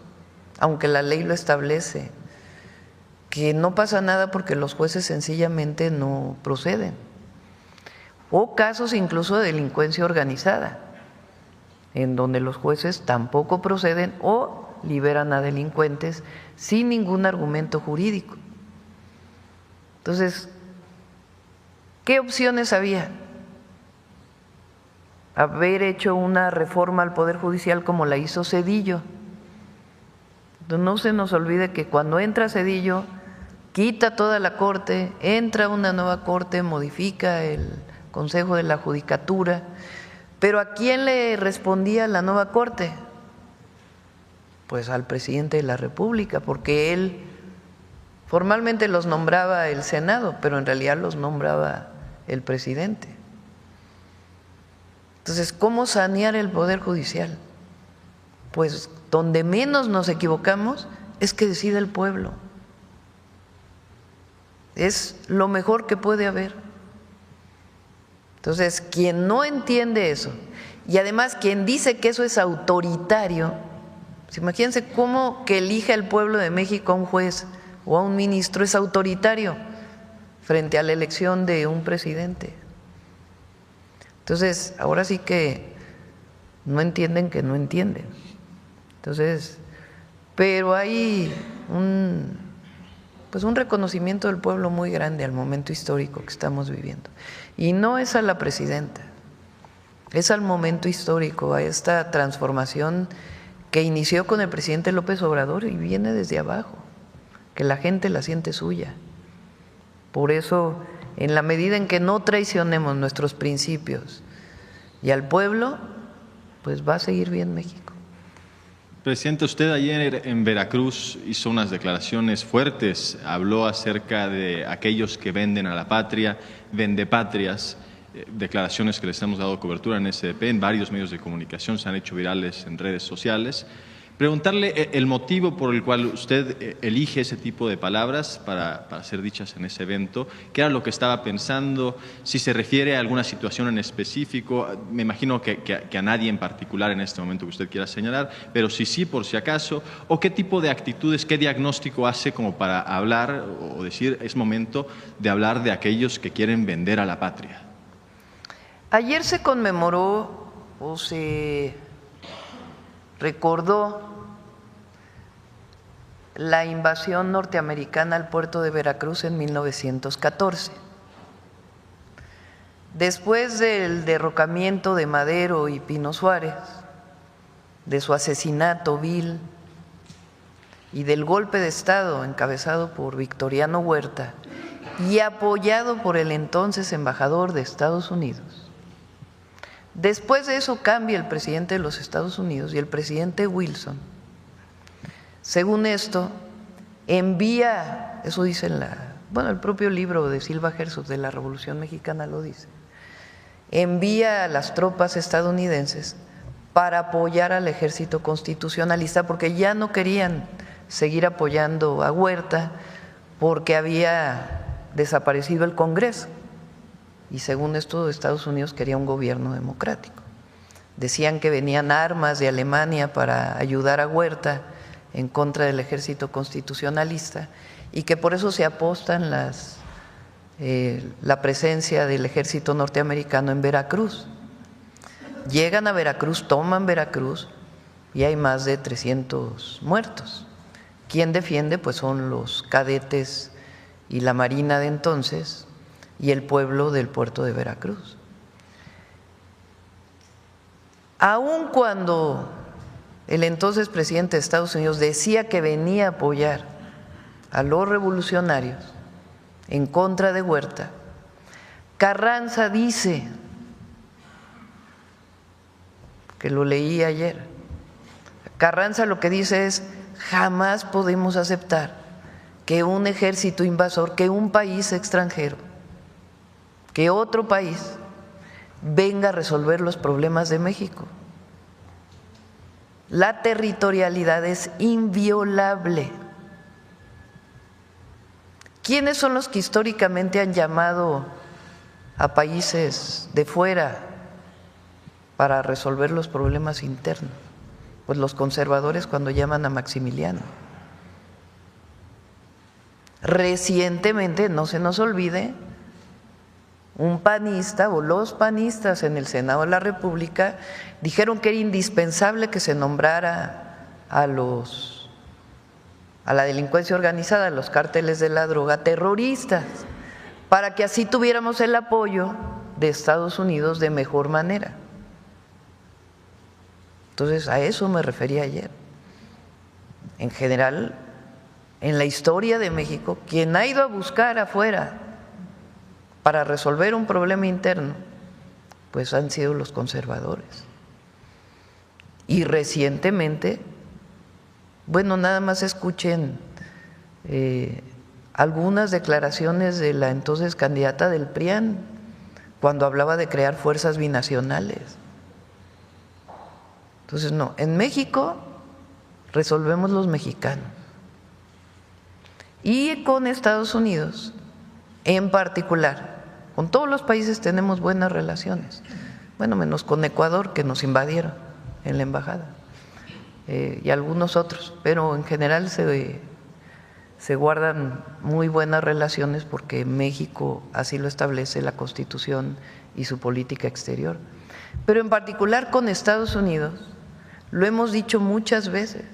A: aunque la ley lo establece, que no pasa nada porque los jueces sencillamente no proceden. O casos incluso de delincuencia organizada, en donde los jueces tampoco proceden o liberan a delincuentes sin ningún argumento jurídico. Entonces, ¿qué opciones había? Haber hecho una reforma al Poder Judicial como la hizo Zedillo. No se nos olvide que cuando entra Zedillo, quita toda la Corte, entra una nueva Corte, modifica el Consejo de la Judicatura, pero ¿a quién le respondía la nueva Corte? Pues al presidente de la República, porque él formalmente los nombraba el Senado, pero en realidad los nombraba el presidente. Entonces, ¿cómo sanear el Poder Judicial? Pues donde menos nos equivocamos es que decida el pueblo. Es lo mejor que puede haber. Entonces, quien no entiende eso, y además quien dice que eso es autoritario, Imagínense cómo que elija el pueblo de México a un juez o a un ministro es autoritario frente a la elección de un presidente. Entonces, ahora sí que no entienden que no entienden. Entonces, pero hay un reconocimiento del pueblo muy grande al momento histórico que estamos viviendo. Y no es a la presidenta, es al momento histórico, a esta transformación que inició con el presidente López Obrador y viene desde abajo, que la gente la siente suya. Por eso, en la medida en que no traicionemos nuestros principios y al pueblo, pues va a seguir bien México.
G: Presidente, usted ayer en Veracruz hizo unas declaraciones fuertes, habló acerca de aquellos que venden a la patria, vendepatrias, declaraciones que les hemos dado cobertura en SDP, en varios medios de comunicación, se han hecho virales en redes sociales. Preguntarle el motivo por el cual usted elige ese tipo de palabras para ser dichas en ese evento, qué era lo que estaba pensando, si se refiere a alguna situación en específico, me imagino que a nadie en particular en este momento que usted quiera señalar, pero sí, por si acaso, o qué tipo de actitudes, qué diagnóstico hace como para hablar o decir es momento de hablar de aquellos que quieren vender a la patria.
A: Ayer se conmemoró o se recordó la invasión norteamericana al puerto de Veracruz en 1914. Después del derrocamiento de Madero y Pino Suárez, de su asesinato vil y del golpe de Estado encabezado por Victoriano Huerta y apoyado por el entonces embajador de Estados Unidos. Después de eso cambia el presidente de los Estados Unidos y el presidente Wilson, según esto, envía, eso dice el propio libro de Silva Herzog de la Revolución Mexicana lo dice, envía a las tropas estadounidenses para apoyar al ejército constitucionalista porque ya no querían seguir apoyando a Huerta porque había desaparecido el Congreso. Y según esto, Estados Unidos quería un gobierno democrático. Decían que venían armas de Alemania para ayudar a Huerta en contra del ejército constitucionalista y que por eso se apostan la presencia del ejército norteamericano en Veracruz. Llegan a Veracruz, toman Veracruz y hay más de 300 muertos. ¿Quién defiende? Pues son los cadetes y la marina de entonces y el pueblo del puerto de Veracruz. Aun cuando el entonces presidente de Estados Unidos decía que venía a apoyar a los revolucionarios en contra de Huerta, Carranza dice, que lo leí ayer, Carranza lo que dice es: jamás podemos aceptar que un ejército invasor, que un país extranjero, que otro país venga a resolver los problemas de México. La territorialidad es inviolable. ¿Quiénes son los que históricamente han llamado a países de fuera para resolver los problemas internos? Pues los conservadores cuando llaman a Maximiliano. Recientemente, no se nos olvide, un panista o los panistas en el Senado de la República dijeron que era indispensable que se nombrara a la delincuencia organizada, a los cárteles de la droga, terroristas, para que así tuviéramos el apoyo de Estados Unidos de mejor manera. Entonces, a eso me refería ayer. En general, en la historia de México, quien ha ido a buscar afuera para resolver un problema interno, pues han sido los conservadores. Y recientemente, bueno, nada más escuchen algunas declaraciones de la entonces candidata del PRIAN cuando hablaba de crear fuerzas binacionales. Entonces, no, en México resolvemos los mexicanos. Y con Estados Unidos, en particular, con todos los países tenemos buenas relaciones, bueno, menos con Ecuador, que nos invadieron en la embajada. y algunos otros, pero en general se guardan muy buenas relaciones porque México así lo establece la Constitución y su política exterior. Pero en particular con Estados Unidos, lo hemos dicho muchas veces,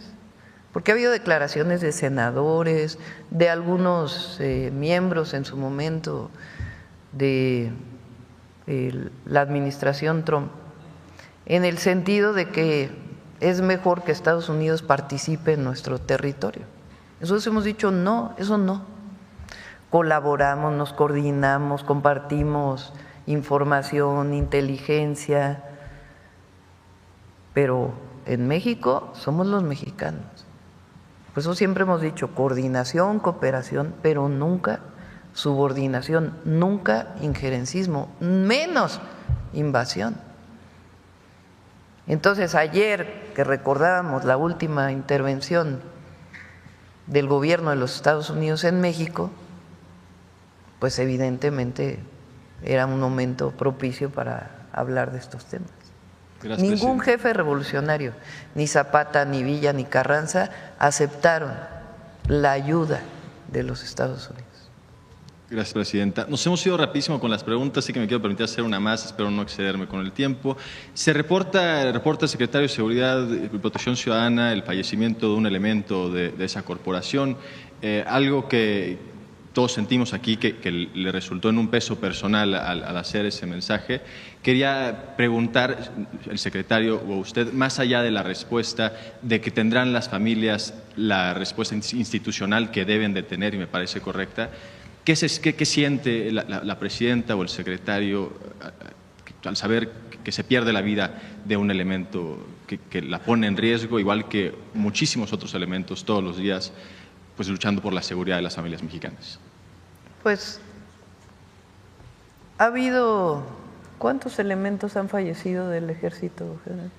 A: porque ha habido declaraciones de senadores, de algunos miembros en su momento de la administración Trump, en el sentido de que es mejor que Estados Unidos participe en nuestro territorio. Nosotros hemos dicho no, eso no. Colaboramos, nos coordinamos, compartimos información, inteligencia, pero en México somos los mexicanos. Por eso siempre hemos dicho coordinación, cooperación, pero nunca subordinación, nunca injerencismo, menos invasión. Entonces, ayer que recordábamos la última intervención del gobierno de los Estados Unidos en México, pues evidentemente era un momento propicio para hablar de estos temas.
G: Gracias,
A: Ningún
G: presidente.
A: jefe revolucionario, ni Zapata, ni Villa, ni Carranza, aceptaron la ayuda de los Estados Unidos.
G: Gracias, presidenta. Nos hemos ido rapidísimo con las preguntas, así que me quiero permitir hacer una más, espero no excederme con el tiempo. Reporta el secretario de Seguridad y Protección Ciudadana el fallecimiento de un elemento de esa corporación, algo que todos sentimos aquí que le resultó en un peso personal al hacer ese mensaje. Quería preguntar, el secretario o usted, más allá de la respuesta de que tendrán las familias la respuesta institucional que deben de tener, y me parece correcta, ¿qué siente la presidenta o el secretario al saber que se pierde la vida de un elemento que la pone en riesgo, igual que muchísimos otros elementos todos los días, pues luchando por la seguridad de las familias mexicanas?
A: Pues ha habido, ¿cuántos elementos han fallecido del Ejército General?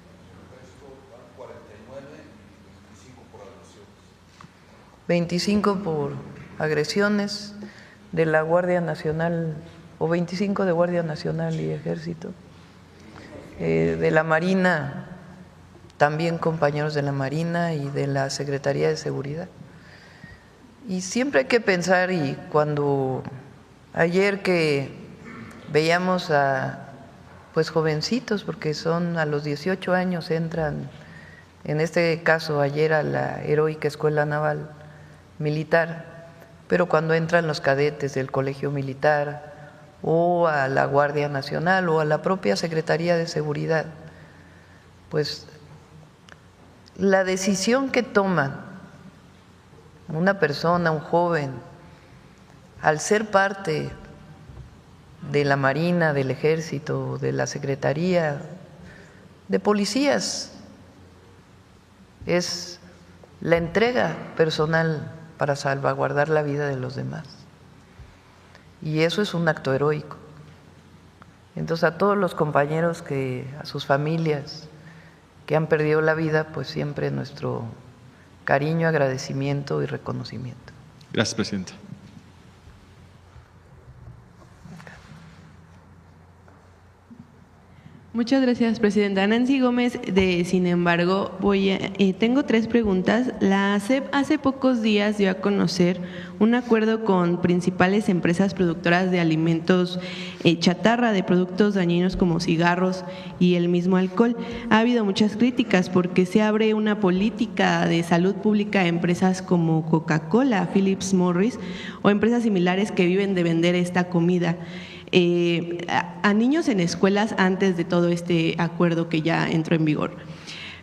A: 25 por agresiones de la Guardia Nacional, o 25 de Guardia Nacional y Ejército. De la Marina, también compañeros de la Marina y de la Secretaría de Seguridad. Y siempre hay que pensar, y cuando ayer que veíamos a pues jovencitos, porque son a los 18 años entran, en este caso ayer a la Heroica Escuela Naval Militar, pero cuando entran los cadetes del Colegio Militar o a la Guardia Nacional o a la propia Secretaría de Seguridad, pues la decisión que toman una persona, un joven, al ser parte de la Marina, del Ejército, de la Secretaría, de policías, es la entrega personal para salvaguardar la vida de los demás. Y eso es un acto heroico. Entonces, a todos los compañeros a sus familias que han perdido la vida, pues siempre nuestro cariño, agradecimiento y reconocimiento.
G: Gracias, presidenta.
H: Muchas gracias, presidenta. Nancy Gómez, de Sin embargo, tengo 3 preguntas. La ASEP hace pocos días dio a conocer un acuerdo con principales empresas productoras de alimentos chatarra, de productos dañinos como cigarros y el mismo alcohol. Ha habido muchas críticas porque se abre una política de salud pública a empresas como Coca-Cola, Philip Morris o empresas similares que viven de vender esta comida. A niños en escuelas antes de todo este acuerdo que ya entró en vigor.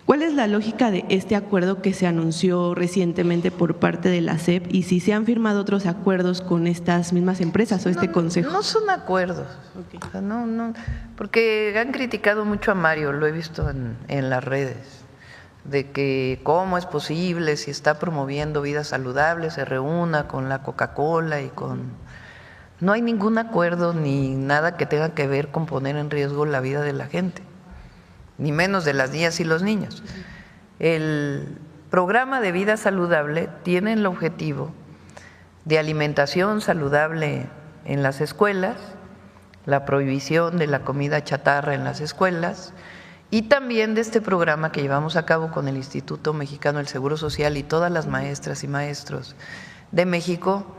H: ¿Cuál es la lógica de este acuerdo que se anunció recientemente por parte de la SEP y si se han firmado otros acuerdos con estas mismas empresas o este consejo?
A: No son acuerdos, okay. O sea, no, porque han criticado mucho a Mario, lo he visto en las redes, de que cómo es posible, si está promoviendo vida saludable, se reúna con la Coca-Cola y con… No hay ningún acuerdo ni nada que tenga que ver con poner en riesgo la vida de la gente, ni menos de las niñas y los niños. El programa de vida saludable tiene el objetivo de alimentación saludable en las escuelas, la prohibición de la comida chatarra en las escuelas y también de este programa que llevamos a cabo con el Instituto Mexicano del Seguro Social y todas las maestras y maestros de México,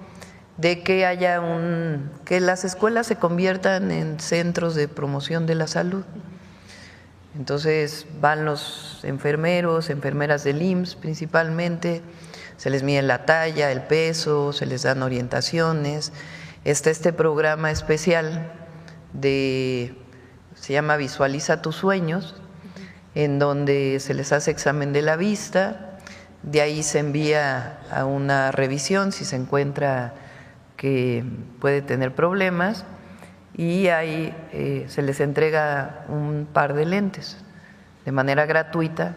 A: de que haya que las escuelas se conviertan en centros de promoción de la salud. Entonces van los enfermeros, enfermeras del IMSS principalmente, se les mide la talla, el peso, se les dan orientaciones. Está este programa especial se llama Visualiza tus sueños, en donde se les hace examen de la vista, de ahí se envía a una revisión si se encuentra que puede tener problemas, y ahí se les entrega un par de lentes de manera gratuita,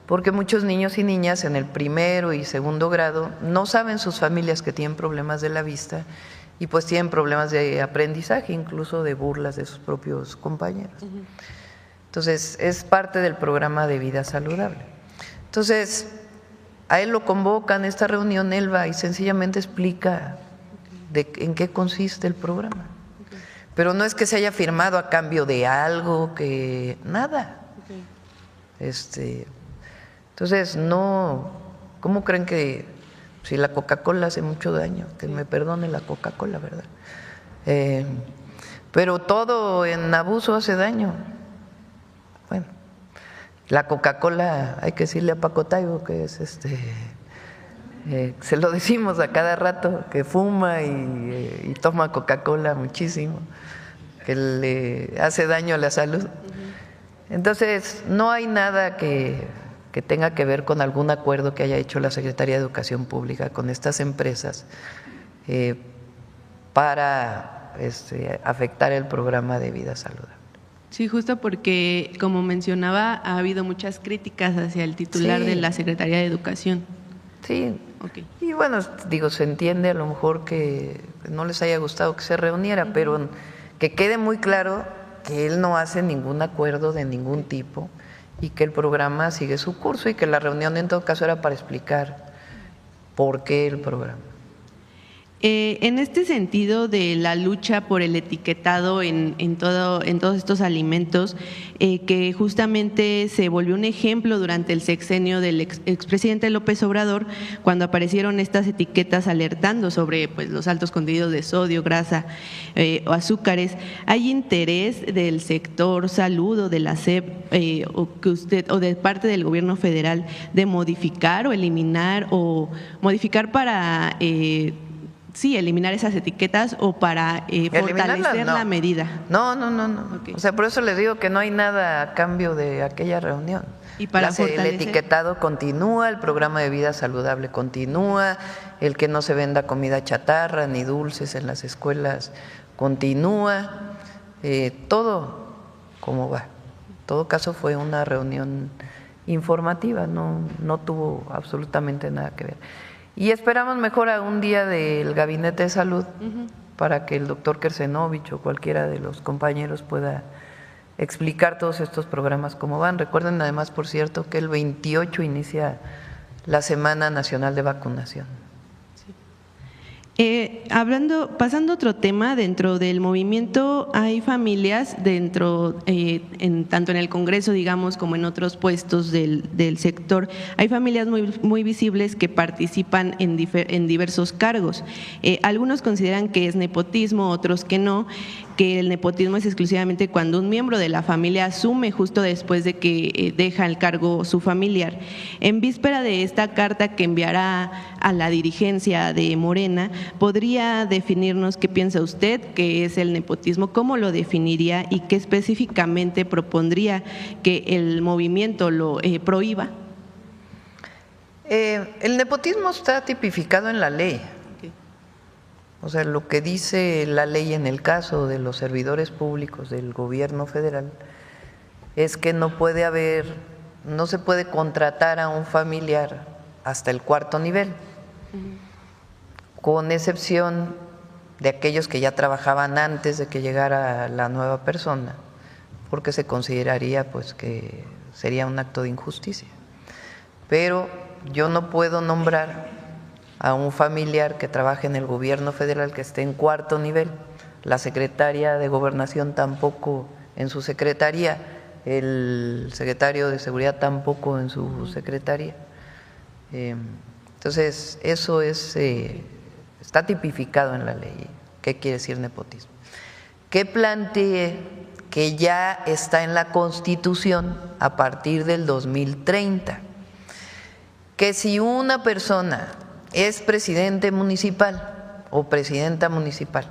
A: porque muchos niños y niñas en el primero y segundo grado no saben sus familias que tienen problemas de la vista y pues tienen problemas de aprendizaje, incluso de burlas de sus propios compañeros. Entonces, es parte del programa de vida saludable. Entonces, a él lo convocan a esta reunión, él va y sencillamente explica en qué consiste el programa. Pero no es que se haya firmado a cambio de algo, que nada. Entonces, no, ¿cómo creen que si la Coca-Cola hace mucho daño? Que me perdone la Coca-Cola, ¿verdad? Pero todo en abuso hace daño. Bueno, la Coca-Cola, hay que decirle a Paco Taibo que es se lo decimos a cada rato, que fuma y toma Coca-Cola muchísimo, que le hace daño a la salud. Entonces, no hay nada que tenga que ver con algún acuerdo que haya hecho la Secretaría de Educación Pública con estas empresas para afectar el programa de vida saludable.
H: Sí, justo porque, como mencionaba, ha habido muchas críticas hacia el titular de la Secretaría de Educación.
A: Sí, y bueno, digo, se entiende a lo mejor que no les haya gustado que se reuniera, pero que quede muy claro que él no hace ningún acuerdo de ningún tipo y que el programa sigue su curso y que la reunión en todo caso era para explicar por qué el programa.
H: En este sentido de la lucha por el etiquetado en todos estos alimentos, que justamente se volvió un ejemplo durante el sexenio del expresidente López Obrador, cuando aparecieron estas etiquetas alertando sobre pues, los altos contenidos de sodio, grasa o azúcares, ¿hay interés del sector salud o de la SEP o de parte del gobierno federal de modificar o eliminar o modificar para eliminar esas etiquetas o para fortalecer la medida?
A: No. Okay. O sea, por eso les digo que no hay nada a cambio de aquella reunión.
H: Y para
A: el etiquetado continúa, el programa de vida saludable continúa, el que no se venda comida chatarra ni dulces en las escuelas continúa, todo como va. En todo caso fue una reunión informativa, no tuvo absolutamente nada que ver. Y esperamos mejor a un día del Gabinete de Salud para que el doctor Kersenovich o cualquiera de los compañeros pueda explicar todos estos programas cómo van. Recuerden además, por cierto, que el 28 inicia la Semana Nacional de Vacunación.
H: Pasando a otro tema, dentro del movimiento hay familias tanto en el Congreso, digamos, como en otros puestos del sector, hay familias muy visibles que participan en diversos cargos. Algunos consideran que es nepotismo, otros que no, que el nepotismo es exclusivamente cuando un miembro de la familia asume justo después de que deja el cargo su familiar. En víspera de esta carta que enviará a la dirigencia de Morena, ¿podría definirnos qué piensa usted que es el nepotismo? ¿Cómo lo definiría y qué específicamente propondría que el movimiento lo prohíba?
A: El nepotismo está tipificado en la ley. O sea, lo que dice la ley en el caso de los servidores públicos del gobierno federal es que no se puede contratar a un familiar hasta el 4º nivel, con excepción de aquellos que ya trabajaban antes de que llegara la nueva persona, porque se consideraría pues que sería un acto de injusticia. Pero yo no puedo nombrar a un familiar que trabaje en el gobierno federal que esté en 4º nivel. La secretaria de Gobernación tampoco en su secretaría el secretario de Seguridad tampoco en su secretaría. Entonces, eso está tipificado en la ley. ¿Qué quiere decir nepotismo? Que plantee que ya está en la Constitución a partir del 2030, que si una persona es presidente municipal o presidenta municipal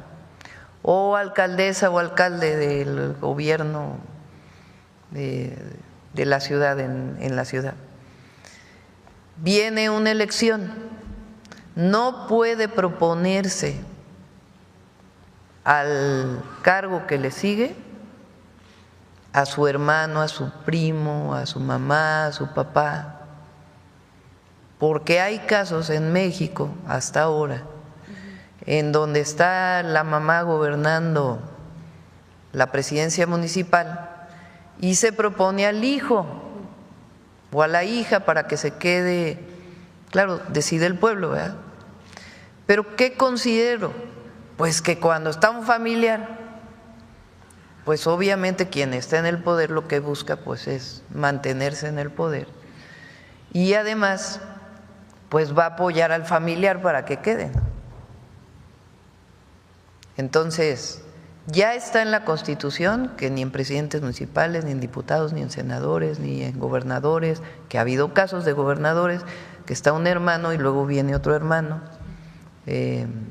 A: o alcaldesa o alcalde del gobierno de la ciudad, en la ciudad, viene una elección, no puede proponerse al cargo que le sigue a su hermano, a su primo, a su mamá, a su papá, porque hay casos en México hasta ahora en donde está la mamá gobernando la presidencia municipal y se propone al hijo o a la hija para que se quede, claro, decide el pueblo, ¿verdad? Pero ¿qué considero? Pues que cuando está un familiar, pues obviamente quien está en el poder lo que busca pues es mantenerse en el poder y además pues va a apoyar al familiar para que quede, ¿no? Entonces, ya está en la Constitución que ni en presidentes municipales, ni en diputados, ni en senadores, ni en gobernadores, que ha habido casos de gobernadores que está un hermano y luego viene otro hermano en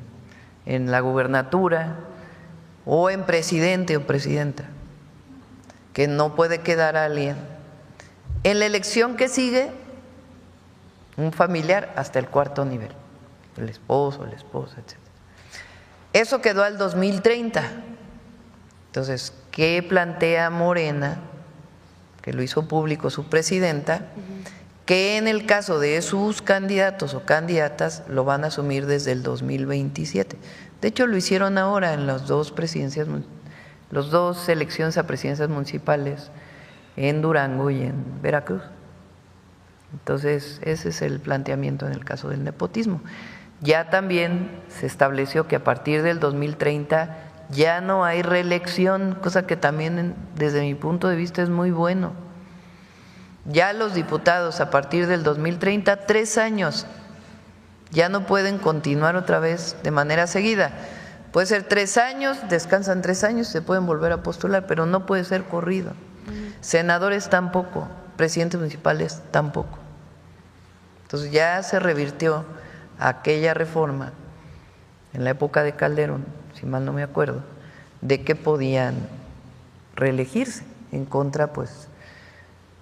A: la gubernatura, o en presidente o presidenta, que no puede quedar alguien. En la elección que sigue, un familiar hasta el cuarto nivel, el esposo, la esposa, etc. Eso quedó al 2030. Entonces, ¿qué plantea Morena? Que lo hizo público su presidenta, que en el caso de sus candidatos o candidatas lo van a asumir desde el 2027. De hecho, lo hicieron ahora en las dos elecciones a presidencias municipales, en Durango y en Veracruz. Entonces, ese es el planteamiento en el caso del nepotismo. Ya también se estableció que a partir del 2030 ya no hay reelección, cosa que también desde mi punto de vista es muy bueno. Ya los diputados a partir del 2030, 3 años, ya no pueden continuar otra vez de manera seguida. Puede ser 3 años, descansan 3 años y se pueden volver a postular, pero no puede ser corrido. Senadores tampoco, presidentes municipales tampoco. Entonces ya se revirtió aquella reforma en la época de Calderón, si mal no me acuerdo, de que podían reelegirse en contra pues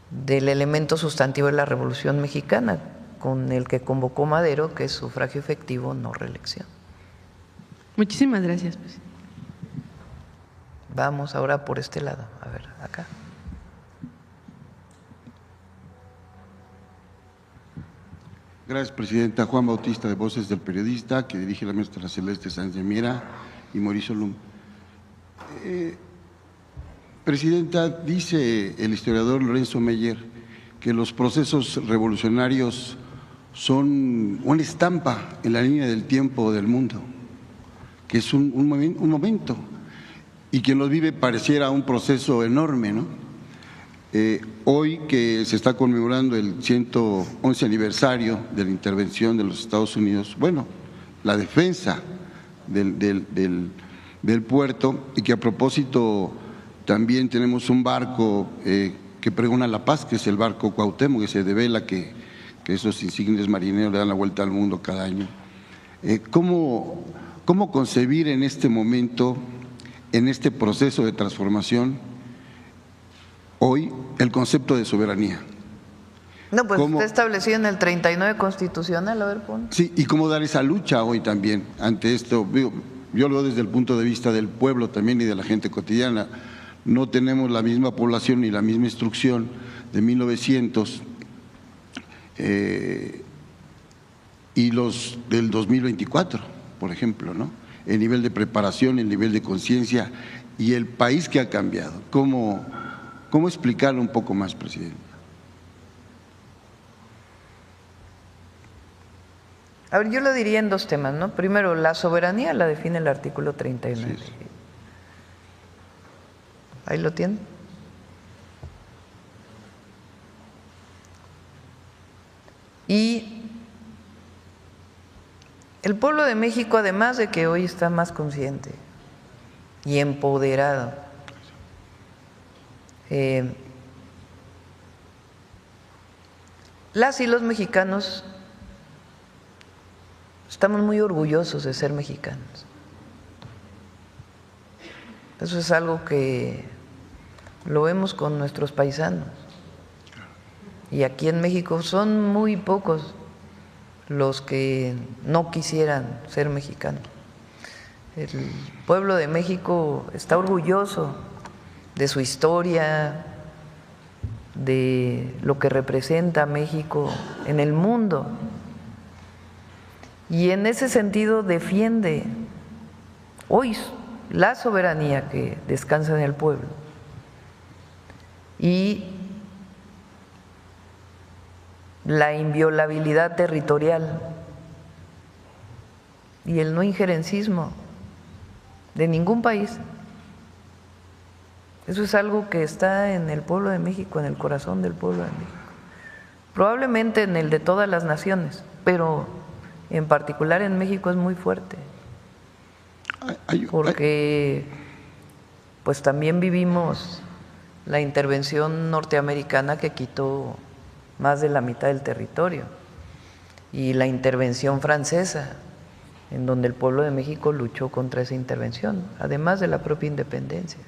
A: del elemento sustantivo de la Revolución Mexicana, con el que convocó Madero, que es sufragio efectivo, no reelección.
H: Muchísimas gracias, presidente.
A: Vamos ahora por este lado, a ver, acá.
I: Gracias, presidenta. Juan Bautista, de Voces del Periodista, que dirige la maestra Celeste Sáenz de Miera y Mauricio Lum. Presidenta, dice el historiador Lorenzo Meyer que los procesos revolucionarios son una estampa en la línea del tiempo del mundo, que es un momento, y quien los vive pareciera un proceso enorme, ¿no? Hoy que se está conmemorando el 111 aniversario de la intervención de los Estados Unidos, bueno, la defensa del puerto, y que a propósito también tenemos un barco que pregona la paz, que es el barco Cuauhtémoc, que se devela que esos insignes marineros le dan la vuelta al mundo cada año. ¿Cómo concebir en este momento, en este proceso de transformación, hoy el concepto de soberanía?
A: No, pues está establecido en el 39 constitucional, a ver, pon.
I: Sí, y cómo dar esa lucha hoy también ante esto. Yo lo veo desde el punto de vista del pueblo también y de la gente cotidiana. No tenemos la misma población ni la misma instrucción de 1900 y los del 2024, por ejemplo, ¿no? El nivel de preparación, el nivel de conciencia y el país que ha cambiado. ¿Cómo explicarlo un poco más, presidente?
A: A ver, yo lo diría en 2 temas, ¿no? Primero, la soberanía la define el artículo 39. Sí. Ahí lo tienen. Y el pueblo de México, además de que hoy está más consciente y empoderado, las y los mexicanos estamos muy orgullosos de ser mexicanos. Eso es algo que lo vemos con nuestros paisanos. Y aquí en México son muy pocos los que no quisieran ser mexicanos. El pueblo de México está orgulloso de su historia, de lo que representa México en el mundo. Y en ese sentido defiende hoy la soberanía que descansa en el pueblo y la inviolabilidad territorial y el no injerencismo de ningún país. Eso es algo que está en el pueblo de México, en el corazón del pueblo de México. Probablemente en el de todas las naciones, pero en particular en México es muy fuerte. Porque pues también vivimos la intervención norteamericana que quitó más de la mitad del territorio y la intervención francesa, en donde el pueblo de México luchó contra esa intervención, además de la propia independencia.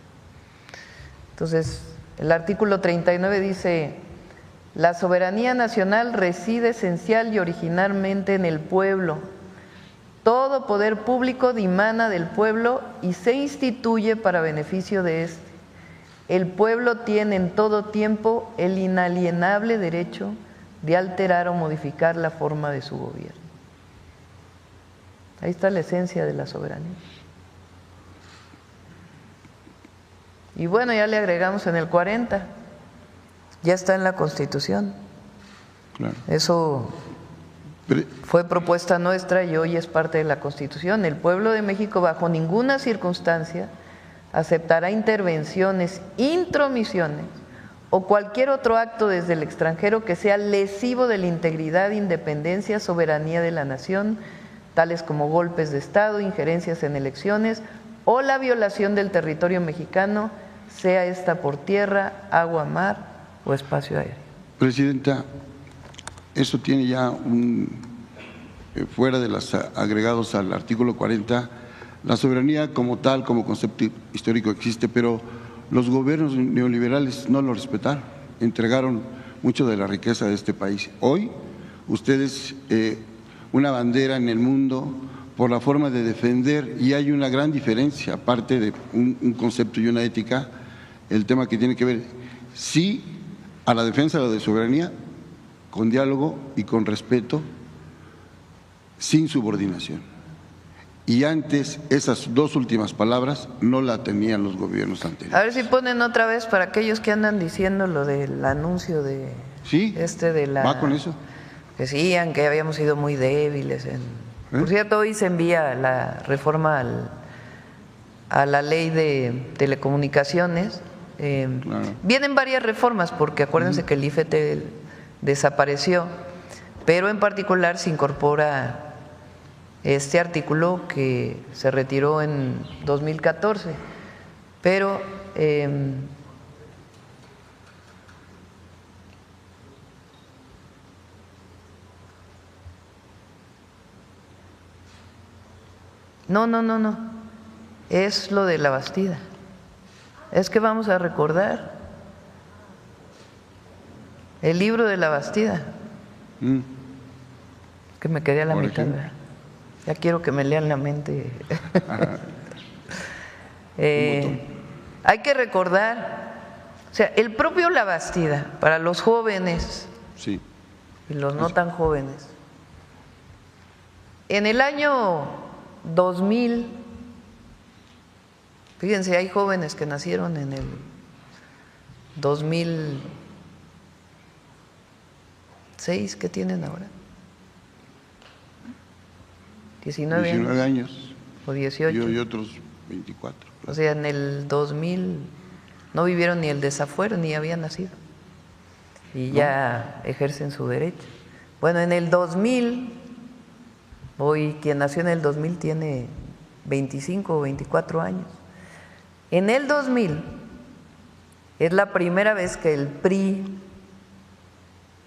A: Entonces, el artículo 39 dice: la soberanía nacional reside esencial y originalmente en el pueblo. Todo poder público dimana del pueblo y se instituye para beneficio de éste. El pueblo tiene en todo tiempo el inalienable derecho de alterar o modificar la forma de su gobierno. Ahí está la esencia de la soberanía. Y bueno, ya le agregamos en el 40, ya está en la Constitución.
I: Claro.
A: Eso fue propuesta nuestra y hoy es parte de la Constitución. El pueblo de México bajo ninguna circunstancia aceptará intervenciones, intromisiones o cualquier otro acto desde el extranjero que sea lesivo de la integridad, independencia, soberanía de la nación, tales como golpes de Estado, injerencias en elecciones o la violación del territorio mexicano, sea esta por tierra, agua, mar o espacio aéreo.
I: Presidenta, eso tiene ya fuera de los agregados al artículo 40, la soberanía como tal, como concepto histórico existe, pero los gobiernos neoliberales no lo respetaron, entregaron mucho de la riqueza de este país. Hoy, ustedes, una bandera en el mundo por la forma de defender, y hay una gran diferencia, aparte de un concepto y una ética, el tema que tiene que ver, sí, a la defensa de la soberanía, con diálogo y con respeto, sin subordinación. Y antes, esas dos últimas palabras no la tenían los gobiernos anteriores.
A: A ver si ponen otra vez para aquellos que andan diciendo lo del anuncio de…
I: Sí,
A: de la…
I: va con eso.
A: Que decían que habíamos sido muy débiles. Por cierto, hoy se envía la reforma a la ley de telecomunicaciones. Claro. Vienen varias reformas porque acuérdense que el IFT desapareció, pero en particular se incorpora este artículo que se retiró en 2014, pero no, es lo de la Bastida. Es que vamos a recordar el libro de la Bastida, que me quedé a la mitad, ¿verdad? Ya quiero que me lean la mente. Hay que recordar, o sea, el propio La Bastida, para los jóvenes
I: sí,
A: y los no tan jóvenes, en el año 2000, fíjense, hay jóvenes que nacieron en el 2006, ¿qué tienen ahora? 19
I: años.
A: O 18.
I: Y otros 24.
A: O sea, en el 2000 no vivieron ni el desafuero, ni habían nacido. Y ya ejercen su derecho. Bueno, en el 2000, hoy quien nació en el 2000 tiene 25 o 24 años. En el 2000 es la primera vez que el PRI,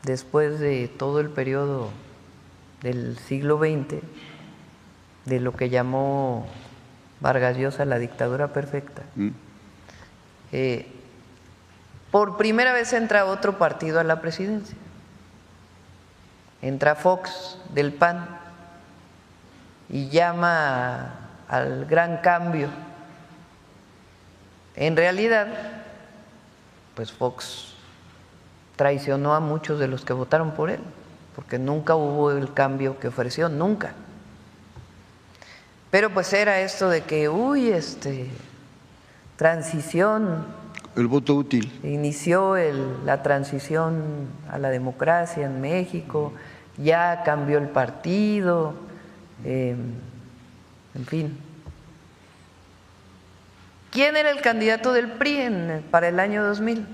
A: después de todo el periodo del siglo XX, de lo que llamó Vargas Llosa la dictadura perfecta, por primera vez entra otro partido a la presidencia. Entra Fox del PAN y llama al gran cambio. En realidad, pues Fox traicionó a muchos de los que votaron por él, porque nunca hubo el cambio que ofreció, nunca. Pero pues era esto de que, transición.
I: El voto útil.
A: Inició la transición a la democracia en México, ya cambió el partido, en fin. ¿Quién era el candidato del PRI para el año 2000?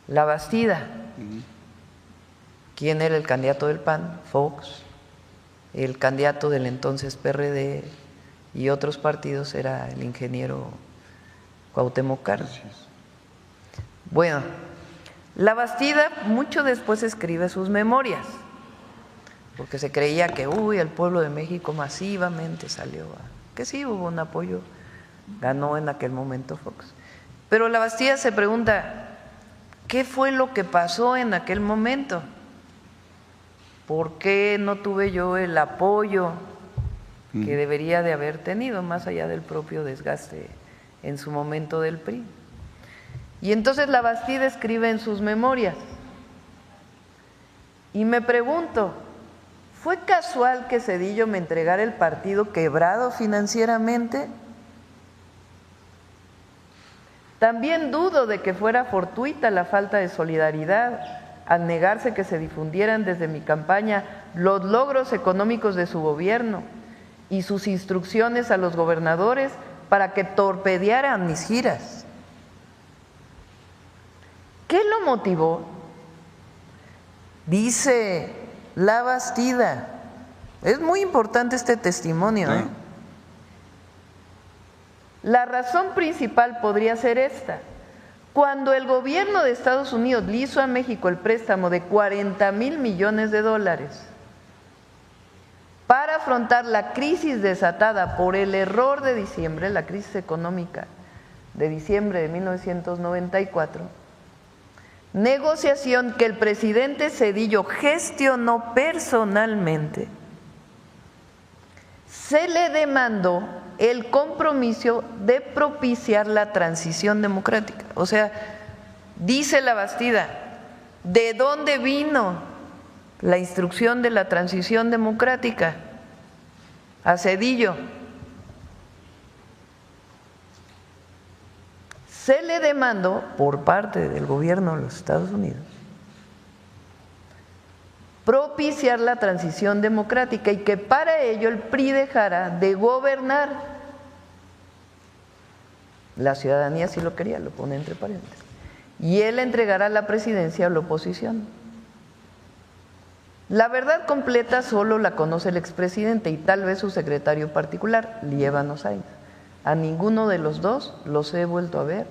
A: La Bastida. ¿Quién era el candidato del PAN? Fox. El candidato del entonces PRD y otros partidos era el ingeniero Cuauhtémoc Cárdenas. Bueno, la Bastida mucho después escribe sus memorias, porque se creía que el pueblo de México masivamente salió que sí hubo un apoyo, ganó en aquel momento Fox. Pero la Bastida se pregunta, ¿qué fue lo que pasó en aquel momento? ¿Por qué no tuve yo el apoyo que debería de haber tenido, más allá del propio desgaste en su momento del PRI? Y entonces la Bastida escribe en sus memorias, y me pregunto, ¿fue casual que Zedillo me entregara el partido quebrado financieramente? También dudo de que fuera fortuita la falta de solidaridad al negarse que se difundieran desde mi campaña los logros económicos de su gobierno y sus instrucciones a los gobernadores para que torpedearan mis giras. ¿Qué lo motivó? Dice la Bastida, es muy importante este testimonio, La razón principal podría ser esta: cuando el gobierno de Estados Unidos le hizo a México el préstamo de $40,000 millones para afrontar la crisis desatada por el error de diciembre, la crisis económica de diciembre de 1994, negociación que el presidente Zedillo gestionó personalmente, se le demandó el compromiso de propiciar la transición democrática. O sea, dice la Bastida, ¿de dónde vino la instrucción de la transición democrática? A Zedillo. Se le demandó por parte del gobierno de los Estados Unidos propiciar la transición democrática y que para ello el PRI dejara de gobernar. La ciudadanía sí lo quería, lo pone entre paréntesis, y él entregará la presidencia a la oposición. La verdad completa solo la conoce el expresidente y tal vez su secretario particular, Líbano Sainz. A ninguno de los dos los he vuelto a ver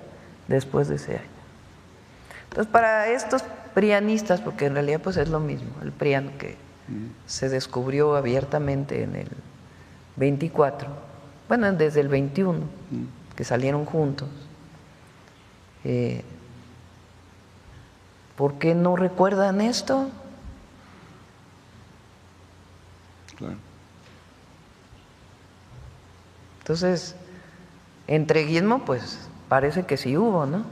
A: después de ese año. Entonces, para estos prianistas, porque en realidad pues es lo mismo, el priano que se descubrió abiertamente en el 24, bueno, desde el 21, que salieron juntos, ¿por qué no recuerdan esto?
I: Claro.
A: Entonces, entreguismo pues parece que sí hubo, ¿no?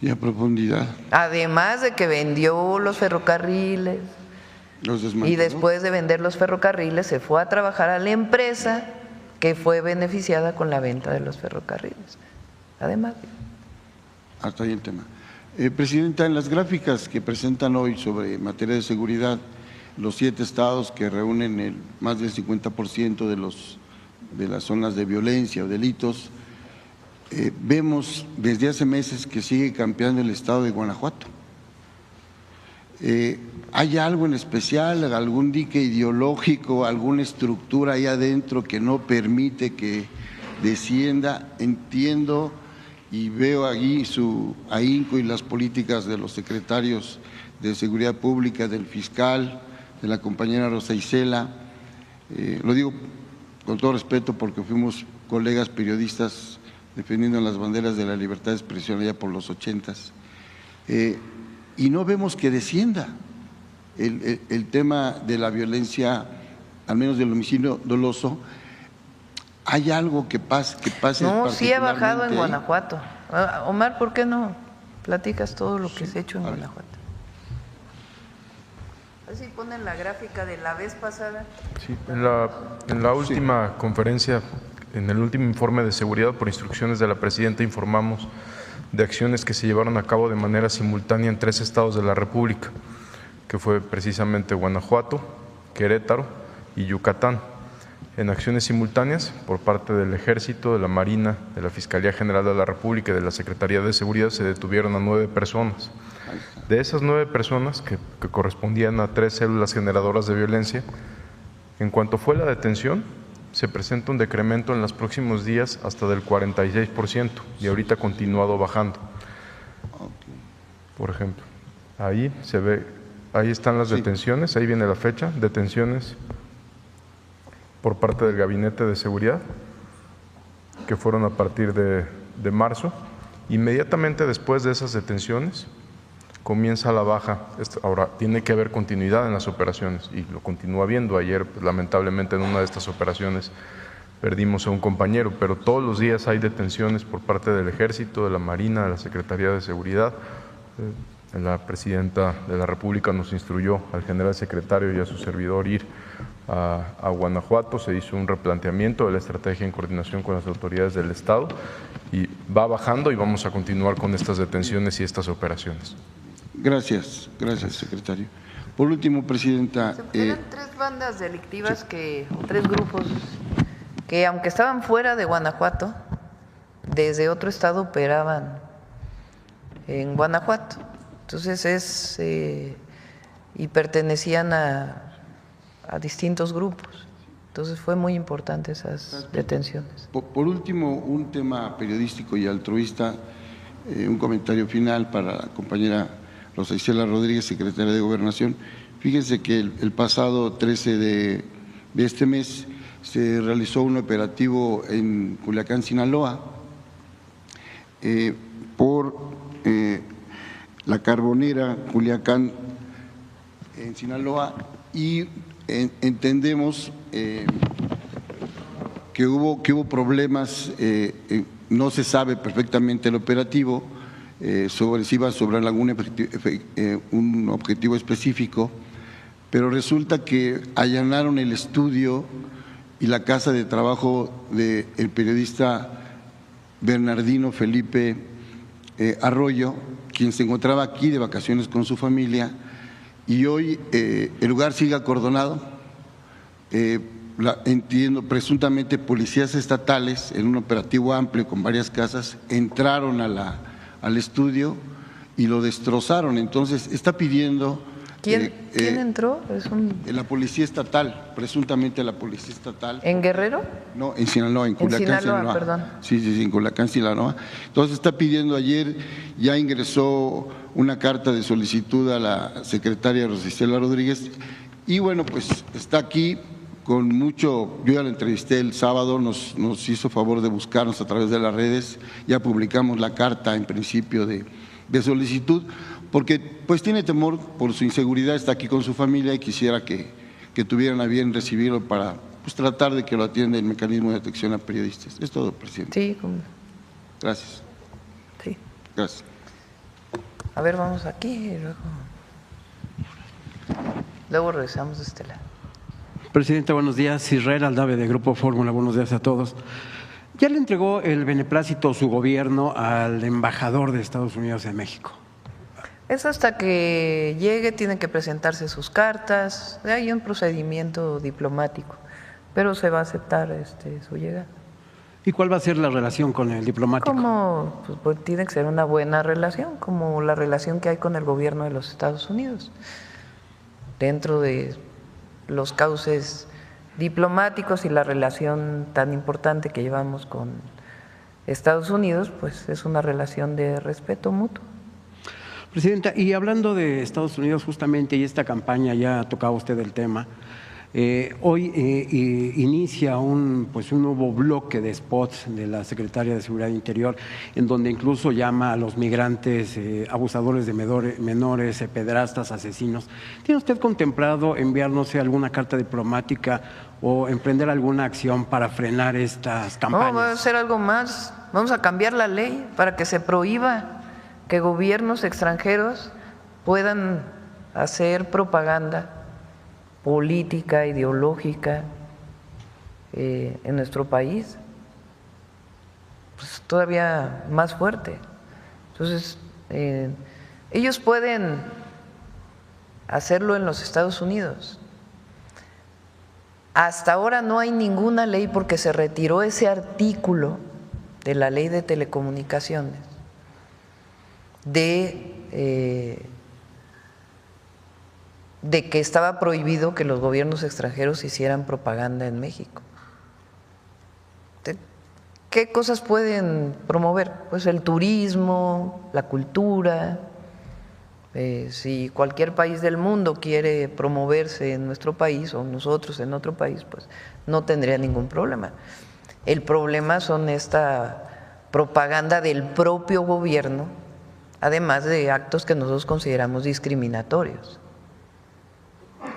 I: Y a profundidad.
A: Además de que vendió los ferrocarriles, y después de vender los ferrocarriles se fue a trabajar a la empresa que fue beneficiada con la venta de los ferrocarriles. Además.
I: Hasta ahí el tema. Presidenta, en las gráficas que presentan hoy sobre materia de seguridad, los 7 estados que reúnen más del 50% de las zonas de violencia o delitos, vemos desde hace meses que sigue campeando el estado de Guanajuato. ¿Hay algo en especial, algún dique ideológico, alguna estructura ahí adentro que no permite que descienda? Entiendo y veo allí su ahínco y las políticas de los secretarios de Seguridad Pública, del fiscal, de la compañera Rosa Isela. Lo digo con todo respeto porque fuimos colegas periodistas defendiendo las banderas de la libertad de expresión allá por los 80s. Y no vemos que descienda el tema de la violencia, al menos del homicidio doloso. ¿Hay algo que pase?
A: No, sí ha bajado en
I: ahí?
A: Guanajuato. Omar, ¿por qué no platicas todo lo que se ha hecho en Guanajuato? A ver si ponen la gráfica de la vez pasada.
E: Sí, en la última conferencia, en el último informe de seguridad por instrucciones de la presidenta, informamos de acciones que se llevaron a cabo de manera simultánea en 3 estados de la República, que fue precisamente Guanajuato, Querétaro y Yucatán. En acciones simultáneas por parte del Ejército, de la Marina, de la Fiscalía General de la República y de la Secretaría de Seguridad se detuvieron a 9 personas. De esas 9 personas, que correspondían a 3 células generadoras de violencia, en cuanto fue la detención, se presenta un decremento en los próximos días hasta del 46% y ahorita ha continuado bajando. Por ejemplo, ahí se ve, ahí están las detenciones, ahí viene la fecha, detenciones por parte del Gabinete de Seguridad, que fueron a partir de marzo. Inmediatamente después de esas detenciones comienza la baja. Ahora, tiene que haber continuidad en las operaciones y lo continúa habiendo. Ayer, pues, lamentablemente, en una de estas operaciones perdimos a un compañero, pero todos los días hay detenciones por parte del Ejército, de la Marina, de la Secretaría de Seguridad. La Presidenta de la República nos instruyó al general secretario y a su servidor ir a Guanajuato. Se hizo un replanteamiento de la estrategia en coordinación con las autoridades del Estado y va bajando y vamos a continuar con estas detenciones y estas operaciones.
I: Gracias, secretario. Por último, Presidenta…
A: Eran 3 bandas delictivas, o 3 grupos, que aunque estaban fuera de Guanajuato, desde otro estado operaban en Guanajuato. Entonces y pertenecían a distintos grupos. Entonces fue muy importante esas detenciones.
I: Por último, un tema periodístico y altruista, un comentario final para la compañera Rosa Isela Rodríguez, secretaria de Gobernación. Fíjense que el pasado 13 de este mes se realizó un operativo en Culiacán, Sinaloa, por la Carbonera, Culiacán, en Sinaloa, y entendemos que hubo problemas, no se sabe perfectamente el operativo, si iba sobre un objetivo específico, pero resulta que allanaron el estudio y la casa de trabajo del periodista Bernardino Felipe Arroyo, quien se encontraba aquí de vacaciones con su familia, y hoy el lugar sigue acordonado. Entiendo, presuntamente policías estatales, en un operativo amplio con varias casas, entraron al estudio y lo destrozaron. Entonces está pidiendo…
A: ¿Quién entró?
I: La policía estatal, presuntamente la policía estatal.
A: ¿En Guerrero?
I: No, en Sinaloa, en Culiacán, Sinaloa.
A: Perdón.
I: Sí, en Culiacán, Sinaloa. Entonces está pidiendo, ayer ya ingresó una carta de solicitud a la secretaria Rosa Isela Rodríguez y bueno, pues está aquí con mucho… Yo ya la entrevisté el sábado, nos hizo favor de buscarnos a través de las redes, ya publicamos la carta en principio de solicitud, porque pues tiene temor por su inseguridad, está aquí con su familia y quisiera que tuvieran a bien recibirlo para pues tratar de que lo atienda el mecanismo de detección a periodistas. Es todo, presidente.
A: Sí.
I: Gracias.
A: Sí.
I: Gracias.
A: A ver, vamos aquí y luego regresamos de este lado.
J: Presidente, buenos días. Israel Aldave, de Grupo Fórmula. Buenos días a todos. Ya le entregó el beneplácito su gobierno al embajador de Estados Unidos en México.
A: Es hasta que llegue, tienen que presentarse sus cartas, hay un procedimiento diplomático, pero se va a aceptar su llegada.
J: ¿Y cuál va a ser la relación con el diplomático?
A: Pues tiene que ser una buena relación, como la relación que hay con el gobierno de los Estados Unidos. Dentro de los cauces diplomáticos y la relación tan importante que llevamos con Estados Unidos, pues es una relación de respeto mutuo.
J: Presidenta, y hablando de Estados Unidos justamente, y esta campaña, ya ha tocado usted el tema, hoy inicia un nuevo bloque de spots de la Secretaría de Seguridad Interior, en donde incluso llama a los migrantes abusadores de menores, pederastas, asesinos. ¿Tiene usted contemplado enviar, no sé, alguna carta diplomática o emprender alguna acción para frenar estas campañas?
A: No, va a hacer algo más. Vamos a cambiar la ley para que se prohíba que gobiernos extranjeros puedan hacer propaganda política, ideológica en nuestro país, pues todavía más fuerte. Entonces, ellos pueden hacerlo en los Estados Unidos. Hasta ahora no hay ninguna ley porque se retiró ese artículo de la Ley de Telecomunicaciones de que estaba prohibido que los gobiernos extranjeros hicieran propaganda en México. ¿Qué cosas pueden promover? Pues el turismo, la cultura. Si cualquier país del mundo quiere promoverse en nuestro país o nosotros en otro país, pues no tendría ningún problema. El problema son esta propaganda del propio gobierno, además de actos que nosotros consideramos discriminatorios.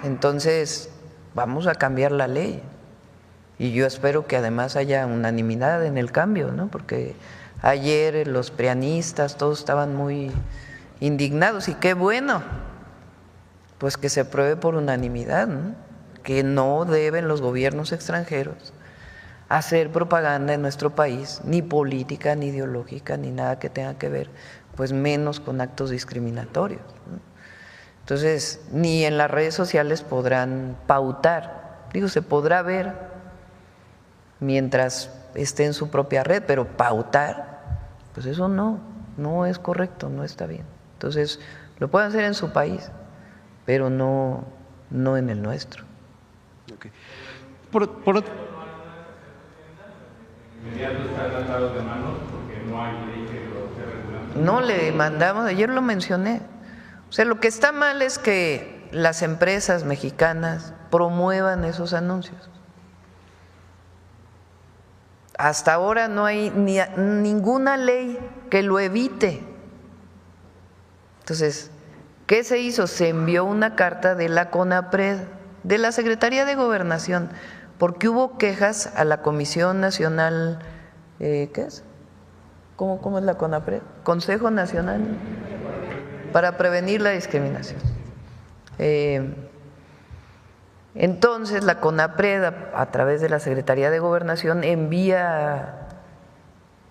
A: Entonces, vamos a cambiar la ley y yo espero que además haya unanimidad en el cambio, ¿no? Porque ayer los prianistas todos estaban muy indignados y qué bueno, pues que se apruebe por unanimidad, ¿no? Que no deben los gobiernos extranjeros hacer propaganda en nuestro país, ni política, ni ideológica, ni nada que tenga que ver, pues menos con actos discriminatorios, ¿no? Entonces, ni en las redes sociales podrán pautar, se podrá ver mientras esté en su propia red, pero pautar, pues eso no es correcto, no está bien. Entonces, lo pueden hacer en su país, pero no en el nuestro.
J: Okay.
A: No le mandamos, ayer lo mencioné. O sea, lo que está mal es que las empresas mexicanas promuevan esos anuncios. Hasta ahora no hay ninguna ley que lo evite. Entonces, ¿qué se hizo? Se envió una carta de la CONAPRED, de la Secretaría de Gobernación, porque hubo quejas a la Comisión Nacional, ¿qué es? ¿Cómo es la CONAPRED? Consejo Nacional para Prevenir la Discriminación. Entonces, la CONAPRED, a través de la Secretaría de Gobernación, envía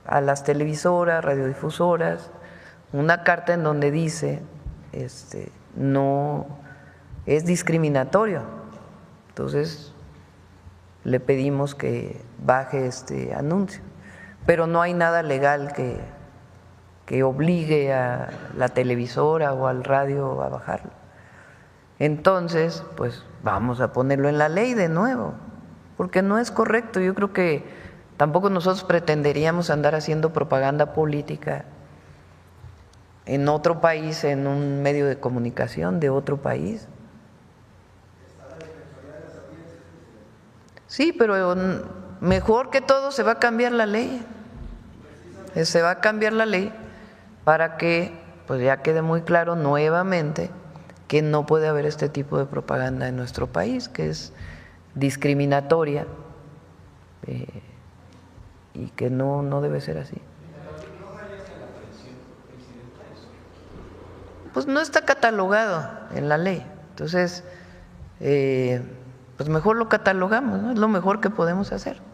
A: a las televisoras, radiodifusoras, una carta en donde dice, no es discriminatorio. Entonces, le pedimos que baje este anuncio, pero no hay nada legal que obligue a la televisora o al radio a bajarlo. Entonces, pues vamos a ponerlo en la ley de nuevo, porque no es correcto. Yo creo que tampoco nosotros pretenderíamos andar haciendo propaganda política en otro país, en un medio de comunicación de otro país. Sí, pero mejor que todo se va a cambiar la ley. Se va a cambiar la ley para que pues ya quede muy claro nuevamente que no puede haber este tipo de propaganda en nuestro país, que es discriminatoria y que no debe ser así. Pues no está catalogado en la ley, entonces pues mejor lo catalogamos, ¿no? Es lo mejor que podemos hacer.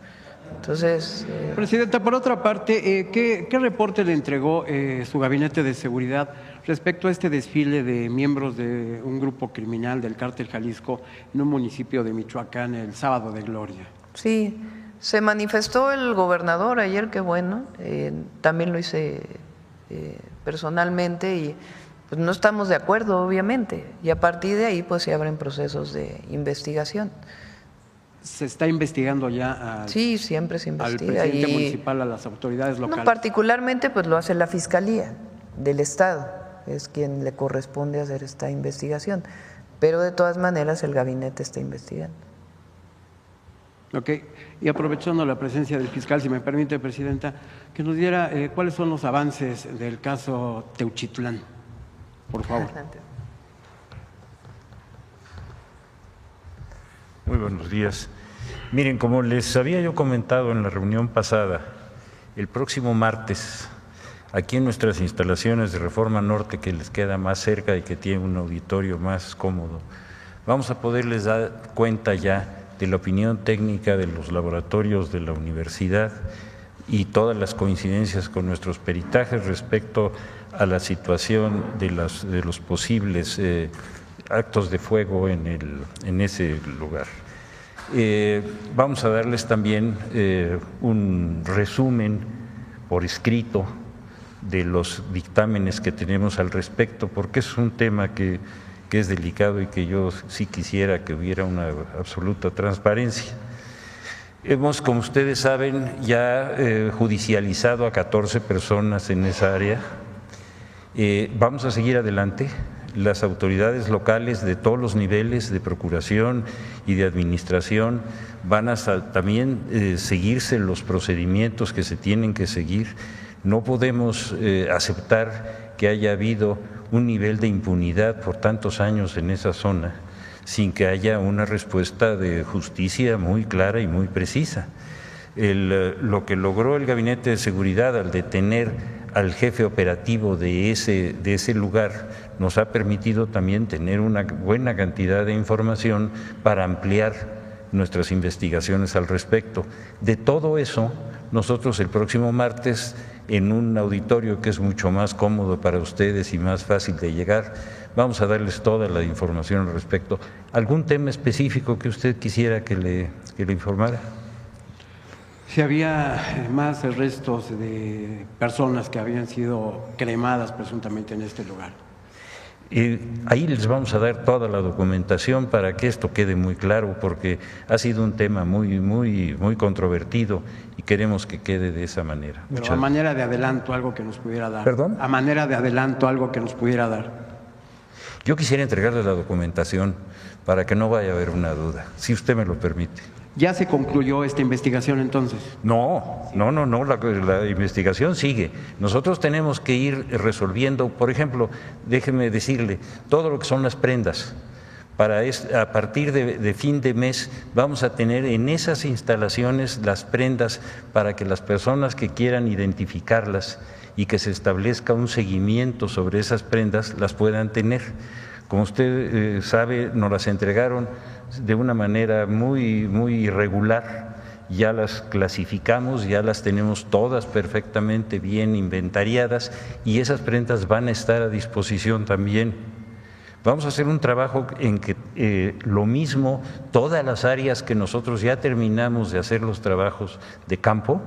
A: Entonces,
J: Presidenta, por otra parte, ¿qué reporte le entregó su gabinete de seguridad respecto a este desfile de miembros de un grupo criminal del Cártel Jalisco en un municipio de Michoacán el sábado de Gloria?
A: Sí, Se manifestó el gobernador ayer, qué bueno, también lo hice personalmente y pues no estamos de acuerdo, obviamente, y a partir de ahí pues se abren procesos de investigación.
J: ¿Se está investigando ya
A: sí, siempre se investiga.
J: al presidente municipal, a las autoridades locales?
A: No, particularmente pues lo hace la Fiscalía del Estado, es quien le corresponde hacer esta investigación, pero de todas maneras el gabinete está investigando.
J: Ok, y aprovechando la presencia del fiscal, si me permite, Presidenta, que nos diera cuáles son los avances del caso Teuchitlán, por favor.
A: Adelante.
K: Muy buenos días. Miren, como les había yo comentado en la reunión pasada, el próximo martes, aquí en nuestras instalaciones de Reforma Norte, que les queda más cerca y que tiene un auditorio más cómodo, vamos a poderles dar cuenta ya de la opinión técnica de los laboratorios de la universidad y todas las coincidencias con nuestros peritajes respecto a la situación de los posibles actos de fuego en ese lugar. Vamos a darles también un resumen por escrito de los dictámenes que tenemos al respecto, porque es un tema que es delicado y que yo sí quisiera que hubiera una absoluta transparencia. Hemos, como ustedes saben, ya judicializado a 14 personas en esa área. Vamos a seguir adelante. Las autoridades locales de todos los niveles de procuración y de administración van a también seguirse los procedimientos que se tienen que seguir. No podemos aceptar que haya habido un nivel de impunidad por tantos años en esa zona sin que haya una respuesta de justicia muy clara y muy precisa. Lo que logró el Gabinete de Seguridad al detener al jefe operativo de ese lugar nos ha permitido también tener una buena cantidad de información para ampliar nuestras investigaciones al respecto. De todo eso, nosotros el próximo martes, en un auditorio que es mucho más cómodo para ustedes y más fácil de llegar, vamos a darles toda la información al respecto. ¿Algún tema específico que usted quisiera que le informara?
J: Si había más restos de personas que habían sido cremadas presuntamente en este lugar.
K: Ahí les vamos a dar toda la documentación para que esto quede muy claro, porque ha sido un tema muy controvertido y queremos que quede de esa manera.
J: Pero a manera de adelanto, algo que nos pudiera dar.
K: ¿Perdón?
J: A manera de adelanto, algo que nos pudiera dar.
K: Yo quisiera entregarles la documentación para que no vaya a haber una duda, si usted me lo permite.
J: ¿Ya se concluyó esta investigación entonces?
K: No, la investigación sigue. Nosotros tenemos que ir resolviendo, por ejemplo, déjeme decirle, todo lo que son las prendas. A partir de fin de mes vamos a tener en esas instalaciones las prendas para que las personas que quieran identificarlas y que se establezca un seguimiento sobre esas prendas las puedan tener. Como usted sabe, nos las entregaron de una manera muy irregular, ya las clasificamos, ya las tenemos todas perfectamente bien inventariadas y esas prendas van a estar a disposición también. Vamos a hacer un trabajo en que lo mismo, todas las áreas que nosotros ya terminamos de hacer los trabajos de campo,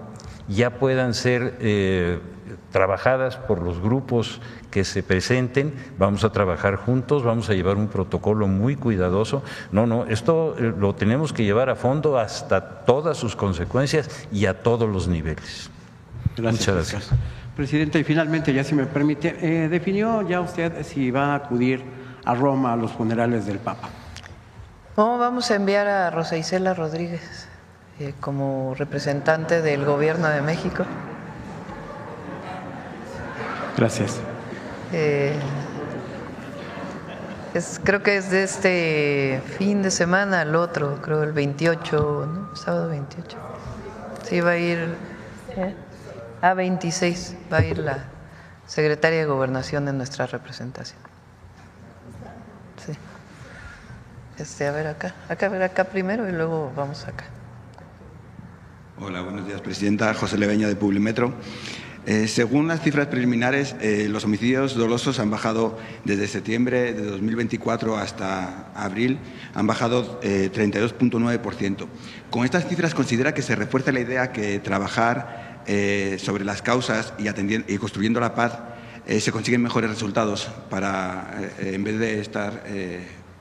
K: ya puedan ser trabajadas por los grupos que se presenten. Vamos a trabajar juntos, vamos a llevar un protocolo muy cuidadoso. Esto lo tenemos que llevar a fondo hasta todas sus consecuencias y a todos los niveles.
J: Gracias.
K: Muchas gracias.
J: Presidente, y finalmente, ya si me permite, ¿definió ya usted si va a acudir a Roma a los funerales del Papa?
A: No, vamos a enviar a Rosa Isela Rodríguez como representante del Gobierno de México.
J: Gracias.
A: Creo que es de este fin de semana al otro, creo el 28, ¿no? Sábado 28. Sí, va a ir a 26, va a ir la secretaria de Gobernación en nuestra representación. Sí. A ver acá primero y luego vamos acá.
L: Hola, buenos días, Presidenta. José Leveña, de Publimetro. Según las cifras preliminares, los homicidios dolosos han bajado desde septiembre de 2024 hasta abril, han bajado 32,9%. Con estas cifras, ¿considera que se refuerza la idea que trabajar sobre las causas y construyendo la paz se consiguen mejores resultados en vez de estar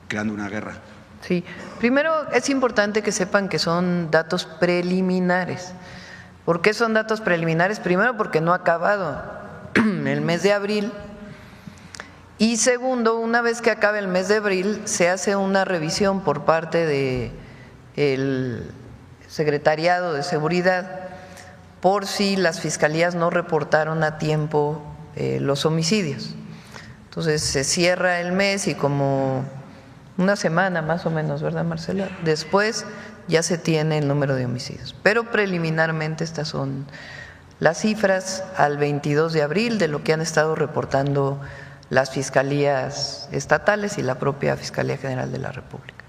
L: creando una guerra?
A: Sí, primero es importante que sepan que son datos preliminares. ¿Por qué son datos preliminares? Primero, porque no ha acabado el mes de abril. Y segundo, una vez que acabe el mes de abril, se hace una revisión por parte del Secretariado de Seguridad por si las fiscalías no reportaron a tiempo los homicidios. Entonces se cierra el mes y como una semana más o menos, ¿verdad, Marcela? Después ya se tiene el número de homicidios. Pero preliminarmente estas son las cifras al 22 de abril de lo que han estado reportando las fiscalías estatales y la propia Fiscalía General de la República.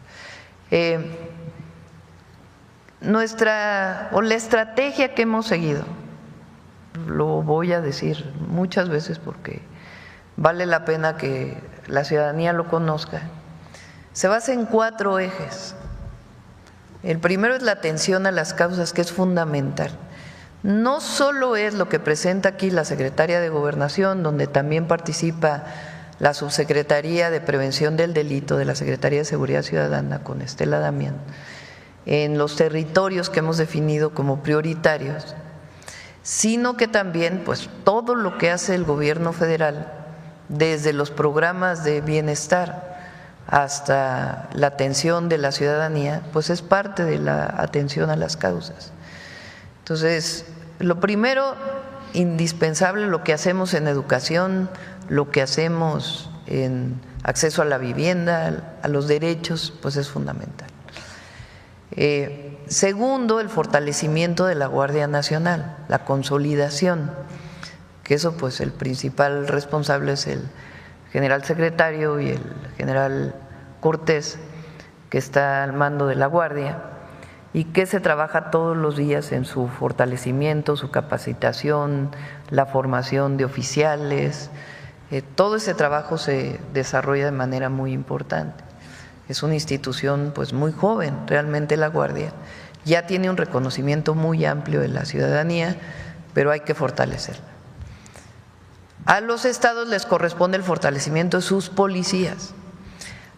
A: La estrategia que hemos seguido, lo voy a decir muchas veces porque vale la pena que la ciudadanía lo conozca, se basa en 4 ejes. El primero es la atención a las causas, que es fundamental. No solo es lo que presenta aquí la Secretaría de Gobernación, donde también participa la Subsecretaría de Prevención del Delito de la Secretaría de Seguridad Ciudadana con Estela Damián, en los territorios que hemos definido como prioritarios, sino que también pues todo lo que hace el gobierno federal, desde los programas de bienestar hasta la atención de la ciudadanía, pues es parte de la atención a las causas. Entonces, lo primero, indispensable, lo que hacemos en educación, lo que hacemos en acceso a la vivienda, a los derechos, pues es fundamental. Segundo, el fortalecimiento de la Guardia Nacional, la consolidación, que eso pues el principal responsable es el general secretario y el general Cortés, que está al mando de la Guardia y que se trabaja todos los días en su fortalecimiento, su capacitación, la formación de oficiales. Todo ese trabajo se desarrolla de manera muy importante. Es una institución pues muy joven, realmente la Guardia ya tiene un reconocimiento muy amplio de la ciudadanía, pero hay que fortalecerla. A los estados les corresponde el fortalecimiento de sus policías.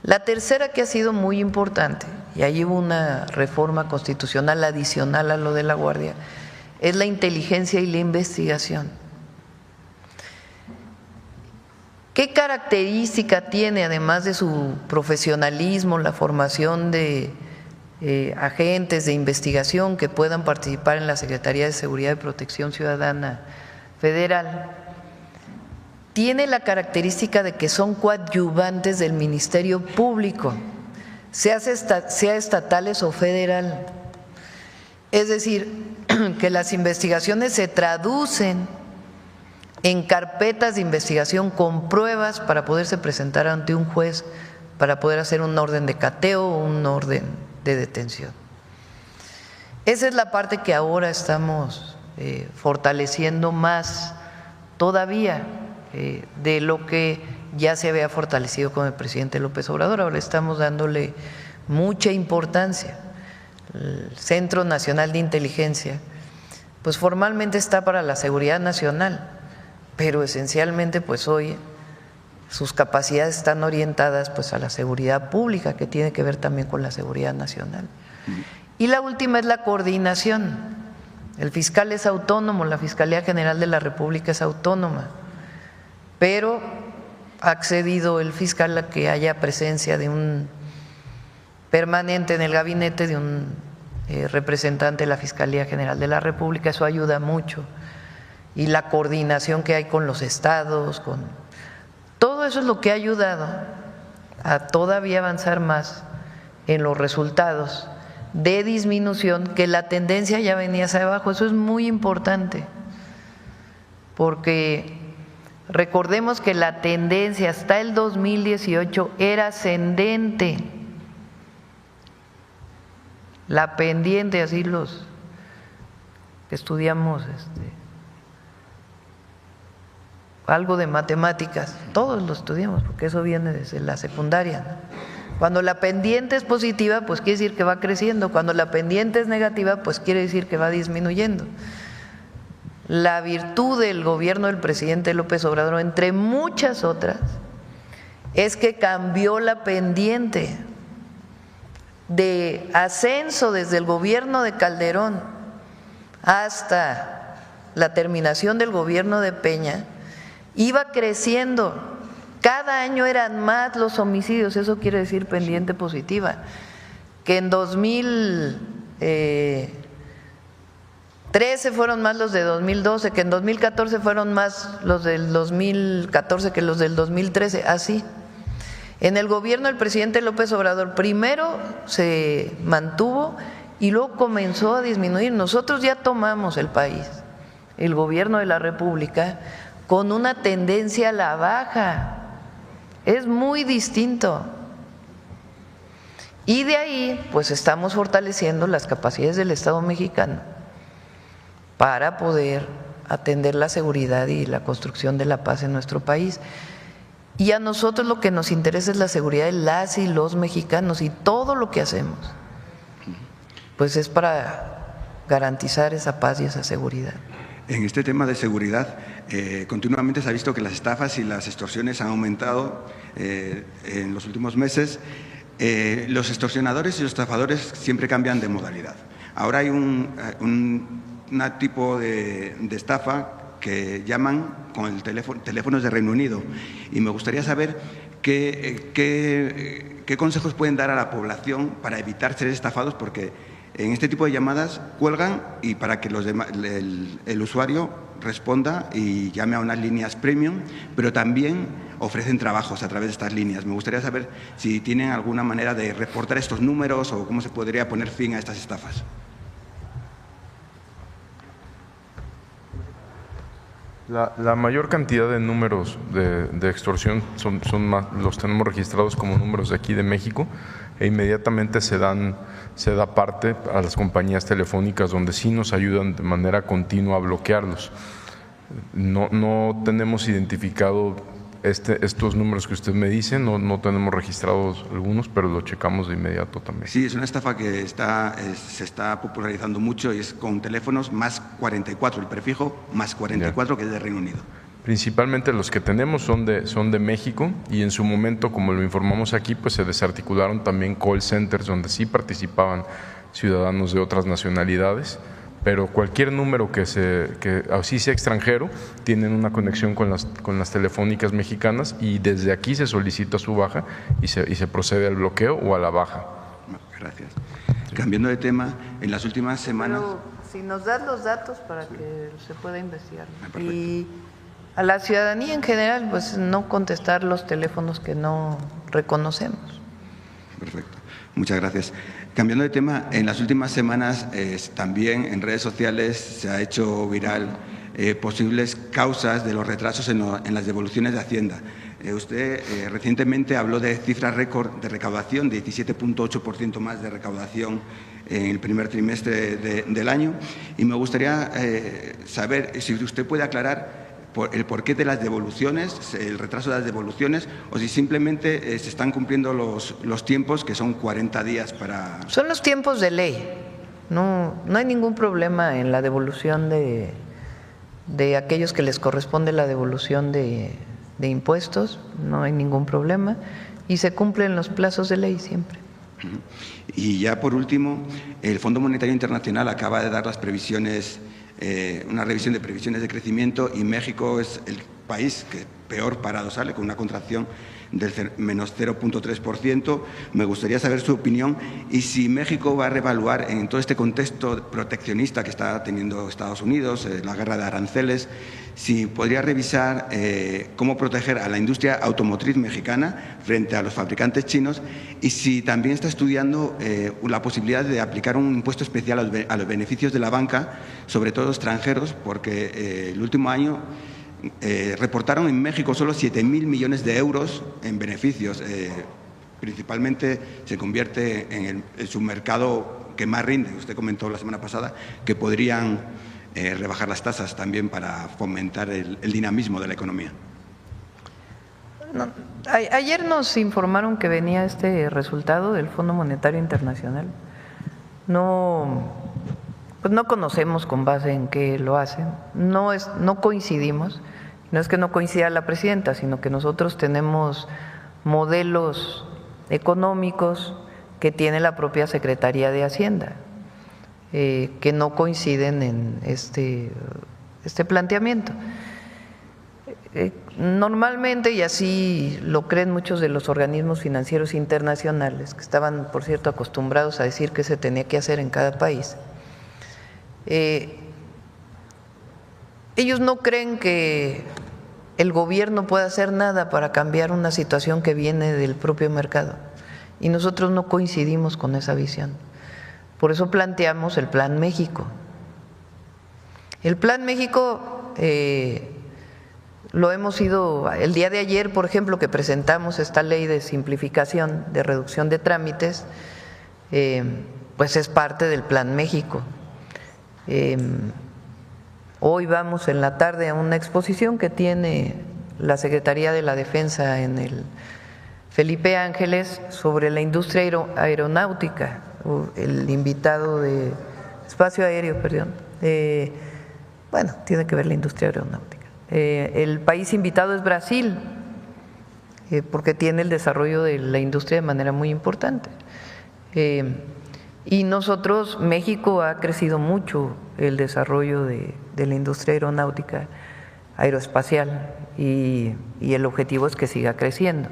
A: La tercera, que ha sido muy importante, y ahí hubo una reforma constitucional adicional a lo de la Guardia, es la inteligencia y la investigación. ¿Qué característica tiene, además de su profesionalismo, la formación de agentes de investigación que puedan participar en la Secretaría de Seguridad y Protección Ciudadana Federal? Tiene la característica de que son coadyuvantes del Ministerio Público, sea estatales o federal. Es decir, que las investigaciones se traducen en carpetas de investigación con pruebas para poderse presentar ante un juez, para poder hacer un orden de cateo o un orden de detención. Esa es la parte que ahora estamos fortaleciendo más todavía de lo que ya se había fortalecido con el presidente López Obrador. Ahora estamos dándole mucha importancia. El Centro Nacional de Inteligencia, pues formalmente está para la seguridad nacional, pero esencialmente pues hoy sus capacidades están orientadas pues a la seguridad pública, que tiene que ver también con la seguridad nacional. Y la última es la coordinación. El fiscal es autónomo, la Fiscalía General de la República es autónoma, pero ha accedido el fiscal a que haya presencia de un permanente en el gabinete, de un representante de la Fiscalía General de la República. Eso ayuda mucho. Y la coordinación que hay con los estados, todo eso es lo que ha ayudado a todavía avanzar más en los resultados de disminución, que la tendencia ya venía hacia abajo. Eso es muy importante, porque recordemos que la tendencia hasta el 2018 era ascendente, la pendiente, así los que estudiamos algo de matemáticas, todos lo estudiamos, porque eso viene desde la secundaria, ¿no? Cuando la pendiente es positiva, pues quiere decir que va creciendo. Cuando la pendiente es negativa, pues quiere decir que va disminuyendo. La virtud del gobierno del presidente López Obrador, entre muchas otras, es que cambió la pendiente de ascenso desde el gobierno de Calderón hasta la terminación del gobierno de Peña, iba creciendo. Cada año eran más los homicidios, eso quiere decir pendiente positiva, que en 2013 fueron más los de 2012, que en 2014 fueron más los del 2014 que los del 2013, así. En el gobierno del presidente López Obrador primero se mantuvo y luego comenzó a disminuir. Nosotros ya tomamos el país, el gobierno de la República, con una tendencia a la baja. Es muy distinto. Y de ahí, pues estamos fortaleciendo las capacidades del Estado mexicano para poder atender la seguridad y la construcción de la paz en nuestro país. Y a nosotros lo que nos interesa es la seguridad de las y los mexicanos, y todo lo que hacemos, pues es para garantizar esa paz y esa seguridad.
L: En este tema de seguridad, continuamente se ha visto que las estafas y las extorsiones han aumentado en los últimos meses. Los extorsionadores y los estafadores siempre cambian de modalidad. Ahora hay un tipo de estafa que llaman con el teléfonos de Reino Unido, y me gustaría saber qué consejos pueden dar a la población para evitar ser estafados, porque en este tipo de llamadas cuelgan y para que el usuario responda y llame a unas líneas premium, pero también ofrecen trabajos a través de estas líneas. Me gustaría saber si tienen alguna manera de reportar estos números o cómo se podría poner fin a estas estafas.
E: La mayor cantidad de números de extorsión los tenemos registrados como números de aquí de México, e inmediatamente se da parte a las compañías telefónicas, donde sí nos ayudan de manera continua a bloquearlos. No tenemos identificado estos números que usted me dice, no tenemos registrados algunos, pero lo checamos de inmediato también.
L: Sí, es una estafa que se está popularizando mucho, y es con teléfonos más 44, el prefijo más 44, que es de Reino Unido.
E: Principalmente los que tenemos son de México, y en su momento, como lo informamos aquí, pues se desarticularon también call centers donde sí participaban ciudadanos de otras nacionalidades, pero cualquier número que así sea extranjero, tienen una conexión con las telefónicas mexicanas, y desde aquí se solicita su baja y se procede al bloqueo o a la baja.
L: Gracias. Sí. Cambiando de tema, en las últimas semanas…
A: Pero si nos das los datos para que se pueda investigar. Y a la ciudadanía en general, pues no contestar los teléfonos que no reconocemos.
L: Perfecto. Muchas gracias. Cambiando de tema, en las últimas semanas también en redes sociales se ha hecho viral posibles causas de los retrasos en las devoluciones de Hacienda. Usted recientemente habló de cifras récord de recaudación, 17.8% más de recaudación en el primer trimestre del año, y me gustaría saber si usted puede aclarar el porqué de las devoluciones, el retraso de las devoluciones, o si simplemente se están cumpliendo los tiempos, que son 40 días para…
A: Son los tiempos de ley. No hay ningún problema en la devolución de aquellos que les corresponde la devolución de impuestos, no hay ningún problema, y se cumplen los plazos de ley siempre.
L: Y ya por último, el Fondo Monetario Internacional acaba de dar las previsiones, una revisión de previsiones de crecimiento, y México es el país que peor parado sale, con una contracción del menos 0.3%. Me gustaría saber su opinión, y si México va a reevaluar en todo este contexto proteccionista que está teniendo Estados Unidos, la guerra de aranceles, si podría revisar cómo proteger a la industria automotriz mexicana frente a los fabricantes chinos, y si también está estudiando la posibilidad de aplicar un impuesto especial a los beneficios de la banca, sobre todo extranjeros, porque el último año reportaron en México solo 7.000 millones de euros en beneficios. Principalmente se convierte en el submercado que más rinde. Usted comentó la semana pasada que podrían rebajar las tasas también para fomentar el dinamismo de la economía.
A: No, ayer nos informaron que venía este resultado del Fondo Monetario Internacional. Pues no conocemos con base en qué lo hacen, no coincidimos. No es que no coincida la presidenta, sino que nosotros tenemos modelos económicos que tiene la propia Secretaría de Hacienda, que no coinciden en este planteamiento. Normalmente, y así lo creen muchos de los organismos financieros internacionales, que estaban, por cierto, acostumbrados a decir qué se tenía que hacer en cada país, ellos no creen que el gobierno pueda hacer nada para cambiar una situación que viene del propio mercado, y nosotros no coincidimos con esa visión. Por eso planteamos el Plan México. El Plan México lo hemos ido, el día de ayer, por ejemplo, que presentamos esta ley de simplificación, de reducción de trámites, pues es parte del Plan México. Hoy vamos en la tarde a una exposición que tiene la Secretaría de la Defensa en el Felipe Ángeles sobre la industria aeronáutica, el invitado de espacio aéreo, perdón, bueno, tiene que ver la industria aeronáutica. El país invitado es Brasil, porque tiene el desarrollo de la industria de manera muy importante. Y nosotros, México ha crecido mucho el desarrollo de la industria aeronáutica, aeroespacial, y el objetivo es que siga creciendo.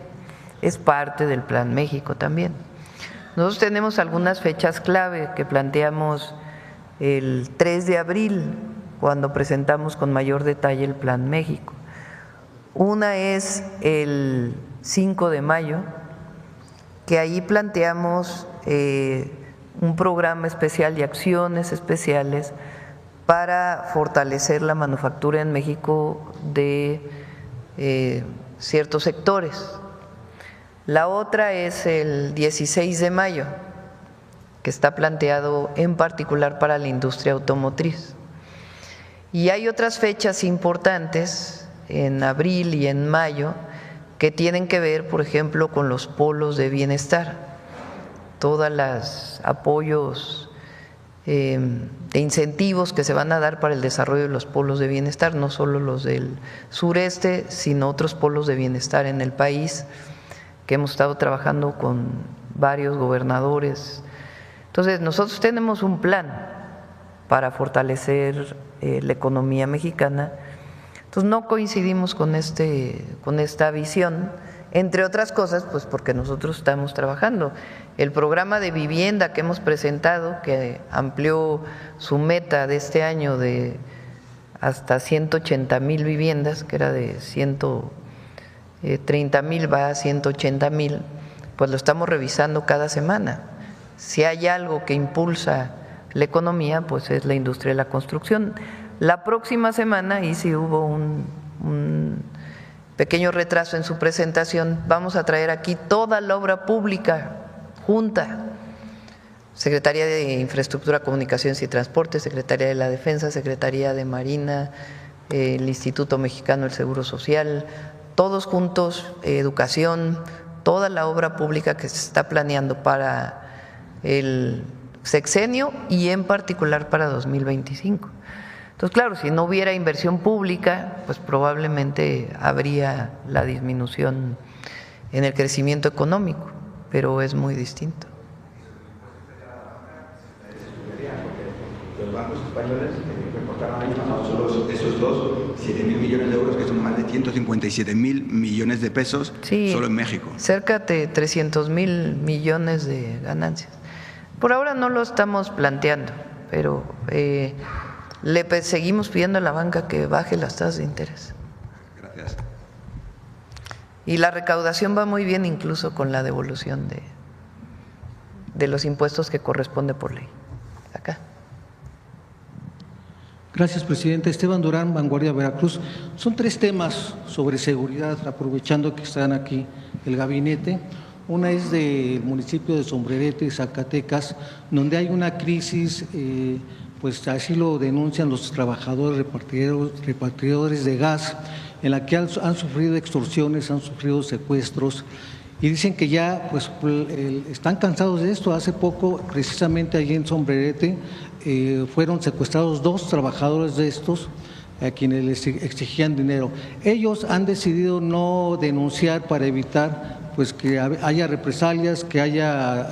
A: Es parte del Plan México también. Nosotros tenemos algunas fechas clave que planteamos el 3 de abril, cuando presentamos con mayor detalle el Plan México. Una es el 5 de mayo, que ahí planteamos un programa especial y acciones especiales para fortalecer la manufactura en México de ciertos sectores. La otra es el 16 de mayo, que está planteado en particular para la industria automotriz. Y hay otras fechas importantes en abril y en mayo que tienen que ver, por ejemplo, con los polos de bienestar, todos los apoyos de incentivos que se van a dar para el desarrollo de los polos de bienestar, no solo los del sureste, sino otros polos de bienestar en el país, que hemos estado trabajando con varios gobernadores. Entonces, nosotros tenemos un plan para fortalecer la economía mexicana. Entonces, no coincidimos con esta visión, entre otras cosas, pues porque nosotros estamos trabajando. El programa de vivienda que hemos presentado, que amplió su meta de este año de hasta 180,000 viviendas, que era de 130,000, va a 180,000, pues lo estamos revisando cada semana. Si hay algo que impulsa la economía, pues es la industria de la construcción. La próxima semana, y si hubo un pequeño retraso en su presentación, vamos a traer aquí toda la obra pública junta: Secretaría de Infraestructura, Comunicaciones y Transporte, Secretaría de la Defensa, Secretaría de Marina, el Instituto Mexicano del Seguro Social, todos juntos, educación, toda la obra pública que se está planeando para el sexenio y en particular para 2025. Entonces, claro, si no hubiera inversión pública, pues probablemente habría la disminución en el crecimiento económico, pero es muy distinto.
L: Los bancos españoles reportaron ahí solo esos 7.000 millones de euros, que son más de 157.000 millones de pesos,
A: sí,
L: solo en México.
A: Cerca de 300,000 millones de ganancias. Por ahora no lo estamos planteando, pero le seguimos pidiendo a la banca que baje las tasas de interés.
L: Gracias.
A: Y la recaudación va muy bien, incluso con la devolución de los impuestos que corresponde por ley. Acá.
M: Gracias, presidente. Esteban Durán, Vanguardia Veracruz. Son 3 temas sobre seguridad, aprovechando que están aquí el gabinete. Una es del municipio de Sombrerete, Zacatecas, donde hay una crisis pues así lo denuncian los trabajadores repartidores de gas, en la que han sufrido extorsiones, han sufrido secuestros, y dicen que ya pues están cansados de esto. Hace poco, precisamente allí en Sombrerete, fueron secuestrados 2 trabajadores de estos, a quienes les exigían dinero. Ellos han decidido no denunciar para evitar pues que haya represalias, que haya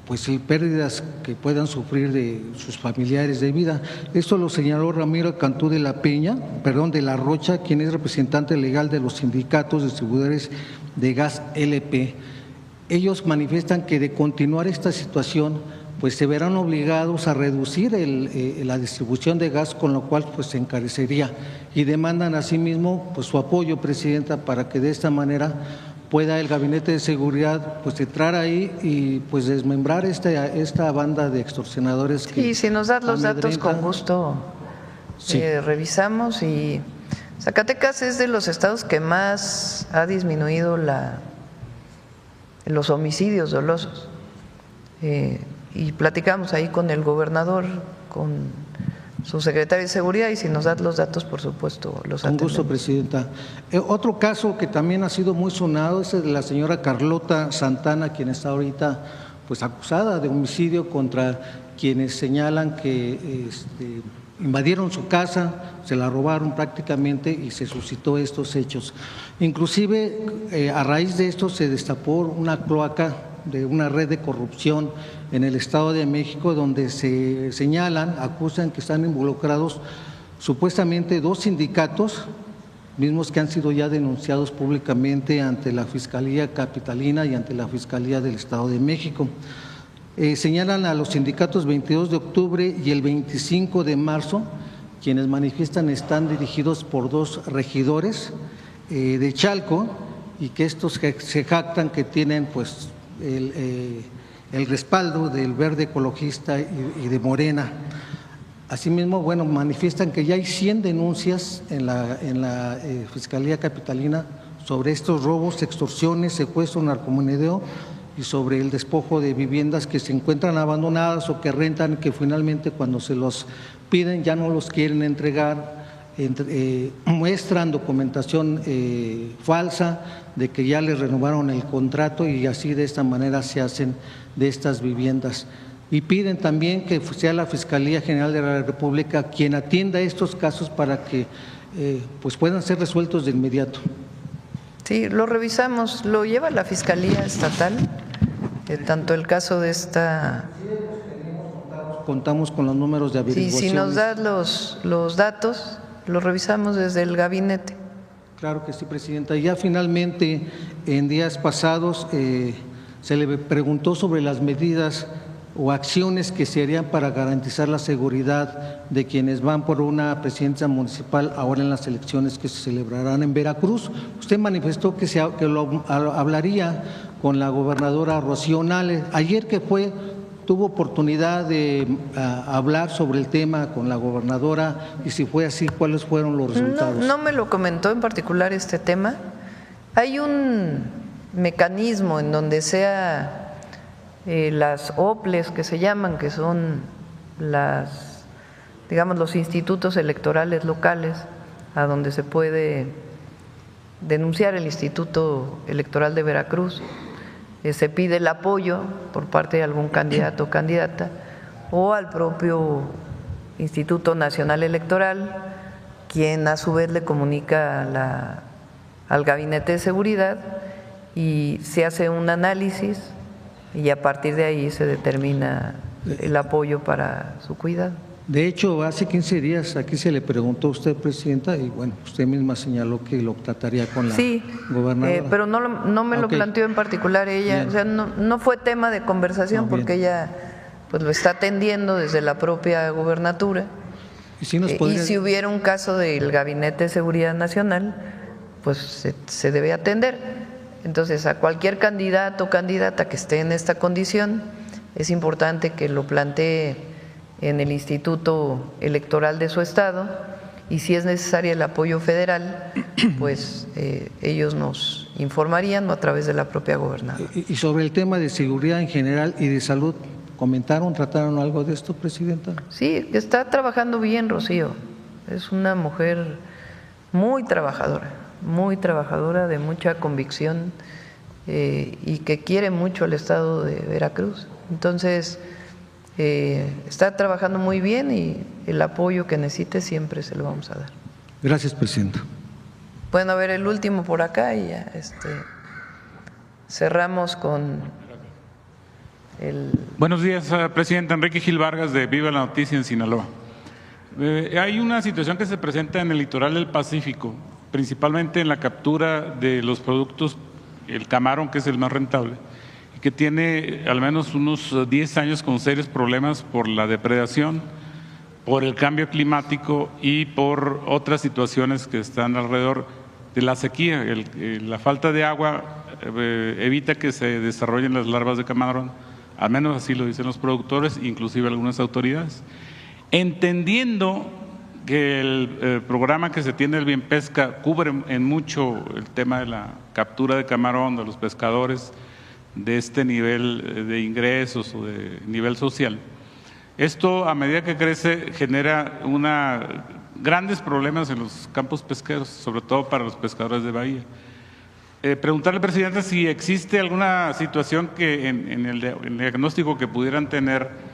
M: pues pérdidas que puedan sufrir de sus familiares de vida. Esto lo señaló Ramiro Cantú de la Rocha, quien es representante legal de los sindicatos distribuidores de gas LP. Ellos manifiestan que de continuar esta situación, pues se verán obligados a reducir la distribución de gas, con lo cual pues se encarecería, y demandan asimismo pues su apoyo, Presidenta, para que de esta manera pueda el Gabinete de Seguridad pues entrar ahí y pues desmembrar esta banda de extorsionadores.
A: Sí, si nos das los datos, con gusto
M: sí.
A: Revisamos. Y Zacatecas es de los estados que más ha disminuido los homicidios dolosos. Y platicamos ahí con el gobernador, con su secretario de Seguridad, y si nos das los datos, por supuesto, los atendemos.
M: Con gusto, Presidenta. Otro caso que también ha sido muy sonado es el de la señora Carlota Santana, quien está ahorita pues acusada de homicidio contra quienes señalan que invadieron su casa, se la robaron prácticamente y se suscitó estos hechos. Inclusive, a raíz de esto se destapó una cloaca de una red de corrupción en el Estado de México, donde se señalan, acusan que están involucrados supuestamente 2 sindicatos, mismos que han sido ya denunciados públicamente ante la Fiscalía Capitalina y ante la Fiscalía del Estado de México. Señalan a los sindicatos 22 de octubre y el 25 de marzo, quienes manifiestan están dirigidos por 2 regidores de Chalco, y que estos se jactan que tienen pues el respaldo del Verde Ecologista y de Morena. Asimismo, bueno, manifiestan que ya hay 100 denuncias en la Fiscalía Capitalina sobre estos robos, extorsiones, secuestro, narcomenudeo y sobre el despojo de viviendas que se encuentran abandonadas o que rentan, que finalmente cuando se los piden ya no los quieren entregar. Muestran documentación falsa de que ya les renovaron el contrato, y así de esta manera se hacen de estas viviendas. Y piden también que sea la Fiscalía General de la República quien atienda estos casos para que pues puedan ser resueltos de inmediato.
A: Sí, lo revisamos, lo lleva la Fiscalía Estatal, tanto el caso de esta…
M: Contamos con los números de averiguaciones.
A: Sí, si nos das los datos, lo revisamos desde el gabinete.
M: Claro que sí, Presidenta. Ya finalmente, en días pasados, se le preguntó sobre las medidas o acciones que se harían para garantizar la seguridad de quienes van por una presidencia municipal ahora en las elecciones que se celebrarán en Veracruz. Usted manifestó que lo hablaría con la gobernadora Rocío Nale. Ayer que tuvo oportunidad de hablar sobre el tema con la gobernadora, y si fue así, ¿cuáles fueron los resultados?
A: No me lo comentó en particular este tema. Hay un mecanismo en donde sea las OPLES que se llaman, que son los institutos electorales locales, a donde se puede denunciar el Instituto Electoral de Veracruz. Se pide el apoyo por parte de algún candidato o candidata, o al propio Instituto Nacional Electoral, quien a su vez le comunica al Gabinete de Seguridad, y se hace un análisis y a partir de ahí se determina el apoyo para su cuidado.
M: De hecho, hace 15 días aquí se le preguntó a usted, Presidenta, y bueno, usted misma señaló que lo trataría con la gobernadora.
A: Pero no me lo planteó en particular ella. Bien. O sea, no fue tema de conversación, porque ella pues lo está atendiendo desde la propia gobernatura. Y si hubiera un caso del Gabinete de Seguridad Nacional, pues se debe atender. Entonces, a cualquier candidato o candidata que esté en esta condición, es importante que lo plantee en el Instituto Electoral de su estado, y si es necesario el apoyo federal, pues ellos nos informarían a través de la propia gobernadora.
M: Y sobre el tema de seguridad en general y de salud, trataron algo de esto, Presidenta?
A: Sí, está trabajando bien, Rocío. Es una mujer muy trabajadora, de mucha convicción y que quiere mucho el estado de Veracruz. Entonces, está trabajando muy bien y el apoyo que necesite siempre se lo vamos a dar.
M: Gracias, Presidenta.
A: Bueno, a ver, el último por acá y ya cerramos con el…
N: Buenos días, Presidenta. Enrique Gil Vargas, de Viva la Noticia, en Sinaloa. Hay una situación que se presenta en el litoral del Pacífico, principalmente en la captura de los productos, el camarón, que es el más rentable, y que tiene al menos unos 10 años con serios problemas por la depredación, por el cambio climático y por otras situaciones que están alrededor de la sequía. La falta de agua evita que se desarrollen las larvas de camarón, al menos así lo dicen los productores, inclusive algunas autoridades. Entendiendo que el programa que se tiene del Bienpesca cubre en mucho el tema de la captura de camarón, de los pescadores, de este nivel de ingresos o de nivel social, esto a medida que crece genera grandes problemas en los campos pesqueros, sobre todo para los pescadores de bahía. Preguntarle, Presidenta, si existe alguna situación que en el diagnóstico que pudieran tener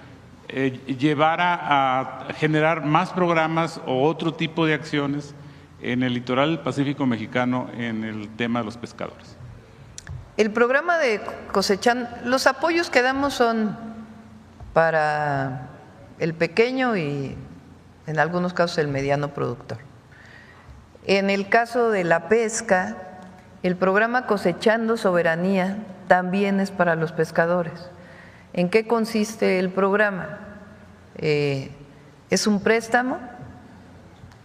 N: llevara a generar más programas o otro tipo de acciones en el litoral del Pacífico mexicano en el tema de los pescadores.
A: El programa de cosechando, los apoyos que damos son para el pequeño y en algunos casos el mediano productor. En el caso de la pesca, el programa Cosechando Soberanía también es para los pescadores. ¿En qué consiste el programa? Es un préstamo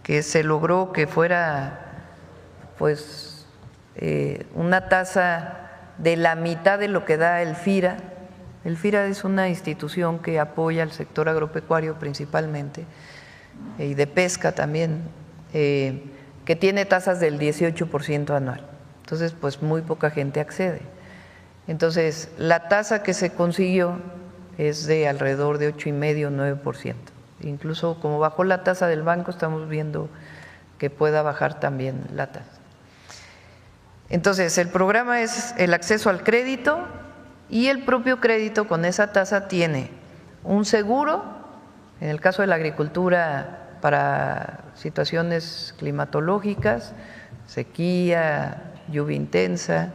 A: que se logró que fuera pues una tasa de la mitad de lo que da el FIRA. El FIRA es una institución que apoya al sector agropecuario principalmente y de pesca también, que tiene tasas del 18% anual. Entonces, pues muy poca gente accede. Entonces, la tasa que se consiguió es de alrededor de 8,5, 9%. Incluso como bajó la tasa del banco, estamos viendo que pueda bajar también la tasa. Entonces, el programa es el acceso al crédito y el propio crédito con esa tasa tiene un seguro, en el caso de la agricultura para situaciones climatológicas, sequía, lluvia intensa,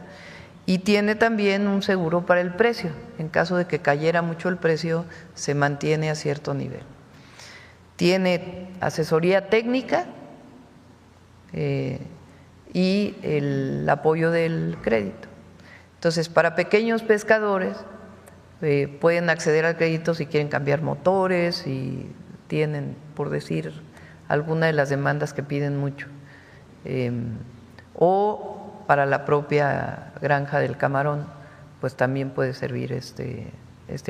A: y tiene también un seguro para el precio. En caso de que cayera mucho el precio, se mantiene a cierto nivel. Tiene asesoría técnica y el apoyo del crédito. Entonces, para pequeños pescadores pueden acceder al crédito si quieren cambiar motores y tienen, por decir, alguna de las demandas que piden mucho. O para la propia granja del camarón, pues también puede servir este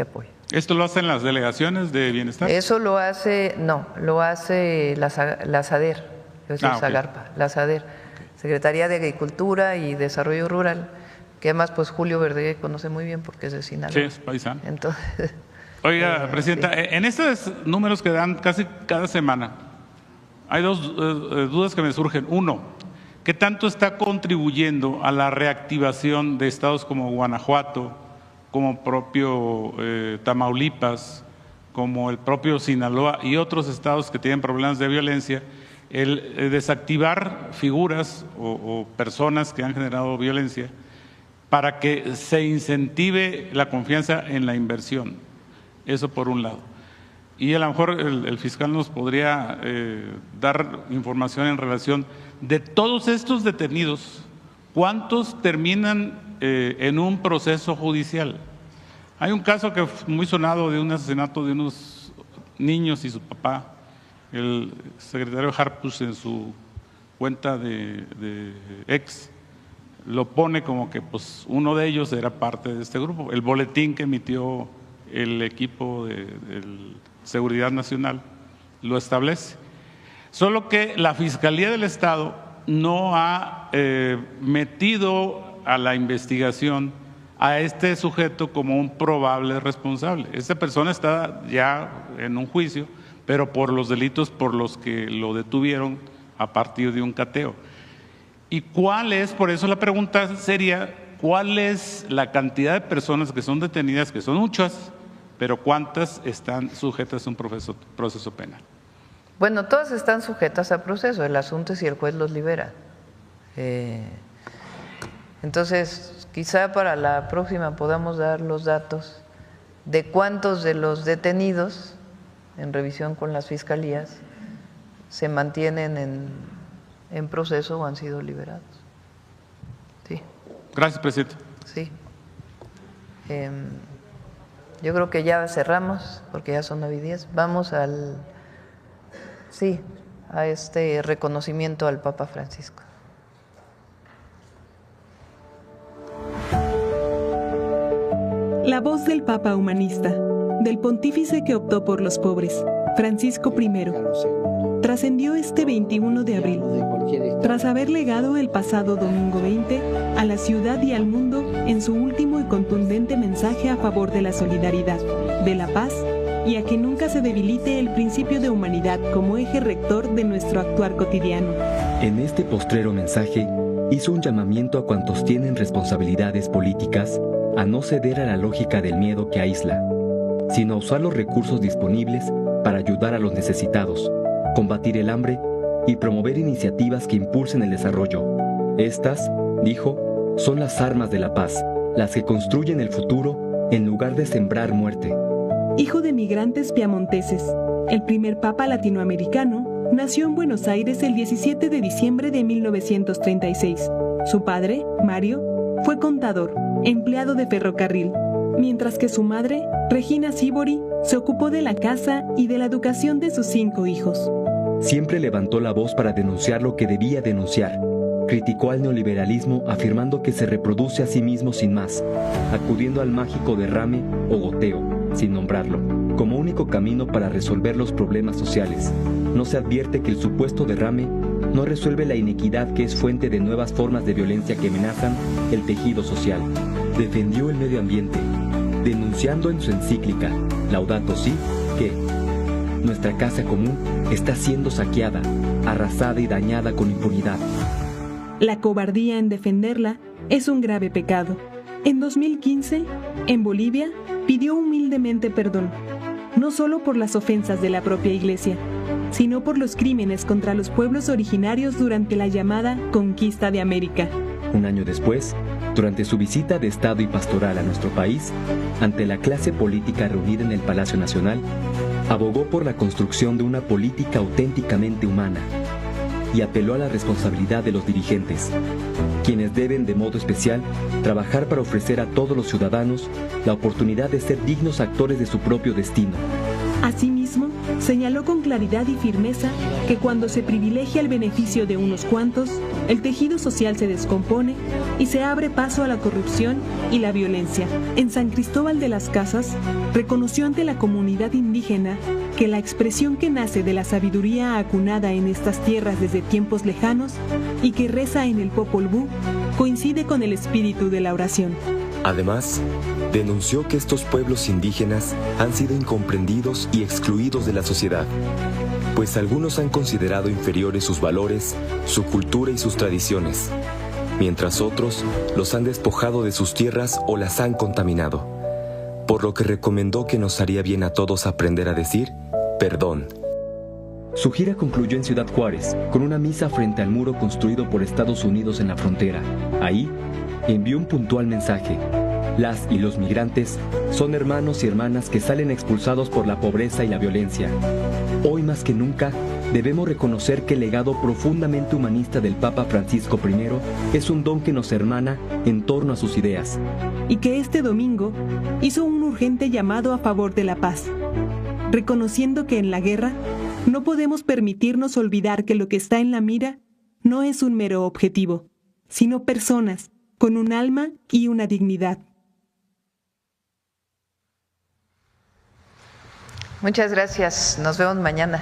A: apoyo.
N: ¿Esto lo hacen las delegaciones de bienestar?
A: Eso lo hace, no, lo hace la SADER, Zagarpa, la SADER, Secretaría de Agricultura y Desarrollo Rural, que además pues Julio Verdeguer conoce muy bien porque es de Sinaloa.
N: Sí, es paisano.
A: Entonces,
N: oiga, Presidenta, en estos números que dan casi cada semana, hay dos dudas que me surgen. Uno, ¿qué tanto está contribuyendo a la reactivación de estados como Guanajuato, como propio Tamaulipas, como el propio Sinaloa y otros estados que tienen problemas de violencia, el desactivar figuras o personas que han generado violencia para que se incentive la confianza en la inversión? Eso por un lado. Y a lo mejor el fiscal nos podría dar información en relación de todos estos detenidos, ¿cuántos terminan en un proceso judicial? Hay un caso que fue muy sonado de un asesinato de unos niños y su papá. El secretario Harpus en su cuenta de ex lo pone como que pues uno de ellos era parte de este grupo. El boletín que emitió el equipo de Seguridad Nacional lo establece. Solo que la Fiscalía del Estado no ha metido a la investigación a este sujeto como un probable responsable. Esta persona está ya en un juicio, pero por los delitos por los que lo detuvieron a partir de un cateo. ¿Y cuál es? Por eso la pregunta sería, ¿cuál es la cantidad de personas que son detenidas, que son muchas, pero cuántas están sujetas a un proceso penal?
A: Bueno, todas están sujetas a proceso, el asunto es si el juez los libera. Entonces, quizá para la próxima podamos dar los datos de cuántos de los detenidos en revisión con las fiscalías se mantienen en proceso o han sido liberados. Sí.
N: Gracias, presidente.
A: Sí. Yo creo que ya cerramos porque ya son 9:10. Vamos a este reconocimiento al Papa Francisco.
O: La voz del Papa humanista, del pontífice que optó por los pobres, Francisco I, trascendió este 21 de abril, tras haber legado el pasado domingo 20 a la ciudad y al mundo en su último y contundente mensaje a favor de la solidaridad, de la paz y a que nunca se debilite el principio de humanidad como eje rector de nuestro actuar cotidiano.
P: En este postrero mensaje hizo un llamamiento a cuantos tienen responsabilidades políticas a no ceder a la lógica del miedo que aísla, sino a usar los recursos disponibles para ayudar a los necesitados, combatir el hambre y promover iniciativas que impulsen el desarrollo. Estas, dijo, son las armas de la paz, las que construyen el futuro en lugar de sembrar muerte.
O: Hijo de migrantes piamonteses, el primer papa latinoamericano nació en Buenos Aires el 17 de diciembre de 1936. Su padre, Mario, fue contador, empleado de ferrocarril, mientras que su madre, Regina Sibori, se ocupó de la casa y de la educación de sus 5 hijos.
P: Siempre levantó la voz para denunciar lo que debía denunciar. Criticó al neoliberalismo afirmando que se reproduce a sí mismo sin más, acudiendo al mágico derrame o goteo, sin nombrarlo, como único camino para resolver los problemas sociales. No se advierte que el supuesto derrame no resuelve la inequidad que es fuente de nuevas formas de violencia que amenazan el tejido social. Defendió el medio ambiente, denunciando en su encíclica Laudato Si que nuestra casa común está siendo saqueada, arrasada y dañada con impunidad.
O: La cobardía en defenderla es un grave pecado. En 2015, en Bolivia, pidió humildemente perdón, no solo por las ofensas de la propia Iglesia, sino por los crímenes contra los pueblos originarios durante la llamada Conquista de América.
P: Un año después, durante su visita de Estado y pastoral a nuestro país, ante la clase política reunida en el Palacio Nacional, abogó por la construcción de una política auténticamente humana y apeló a la responsabilidad de los dirigentes, quienes deben de modo especial trabajar para ofrecer a todos los ciudadanos la oportunidad de ser dignos actores de su propio destino.
O: Asimismo, señaló con claridad y firmeza que cuando se privilegia el beneficio de unos cuantos, el tejido social se descompone y se abre paso a la corrupción y la violencia. En San Cristóbal de las Casas, reconoció ante la comunidad indígena que la expresión que nace de la sabiduría acunada en estas tierras desde tiempos lejanos y que reza en el Popol Vuh coincide con el espíritu de la oración.
P: Además, denunció que estos pueblos indígenas han sido incomprendidos y excluidos de la sociedad, pues algunos han considerado inferiores sus valores, su cultura y sus tradiciones, mientras otros los han despojado de sus tierras o las han contaminado, por lo que recomendó que nos haría bien a todos aprender a decir perdón. Su gira concluyó en Ciudad Juárez, con una misa frente al muro construido por Estados Unidos en la frontera. Ahí, envió un puntual mensaje. Las y los migrantes son hermanos y hermanas que salen expulsados por la pobreza y la violencia. Hoy más que nunca, debemos reconocer que el legado profundamente humanista del Papa Francisco I es un don que nos hermana en torno a sus ideas.
O: Y que este domingo hizo un urgente llamado a favor de la paz, reconociendo que en la guerra no podemos permitirnos olvidar que lo que está en la mira no es un mero objetivo, sino personas con un alma y una dignidad.
A: Muchas gracias. Nos vemos mañana.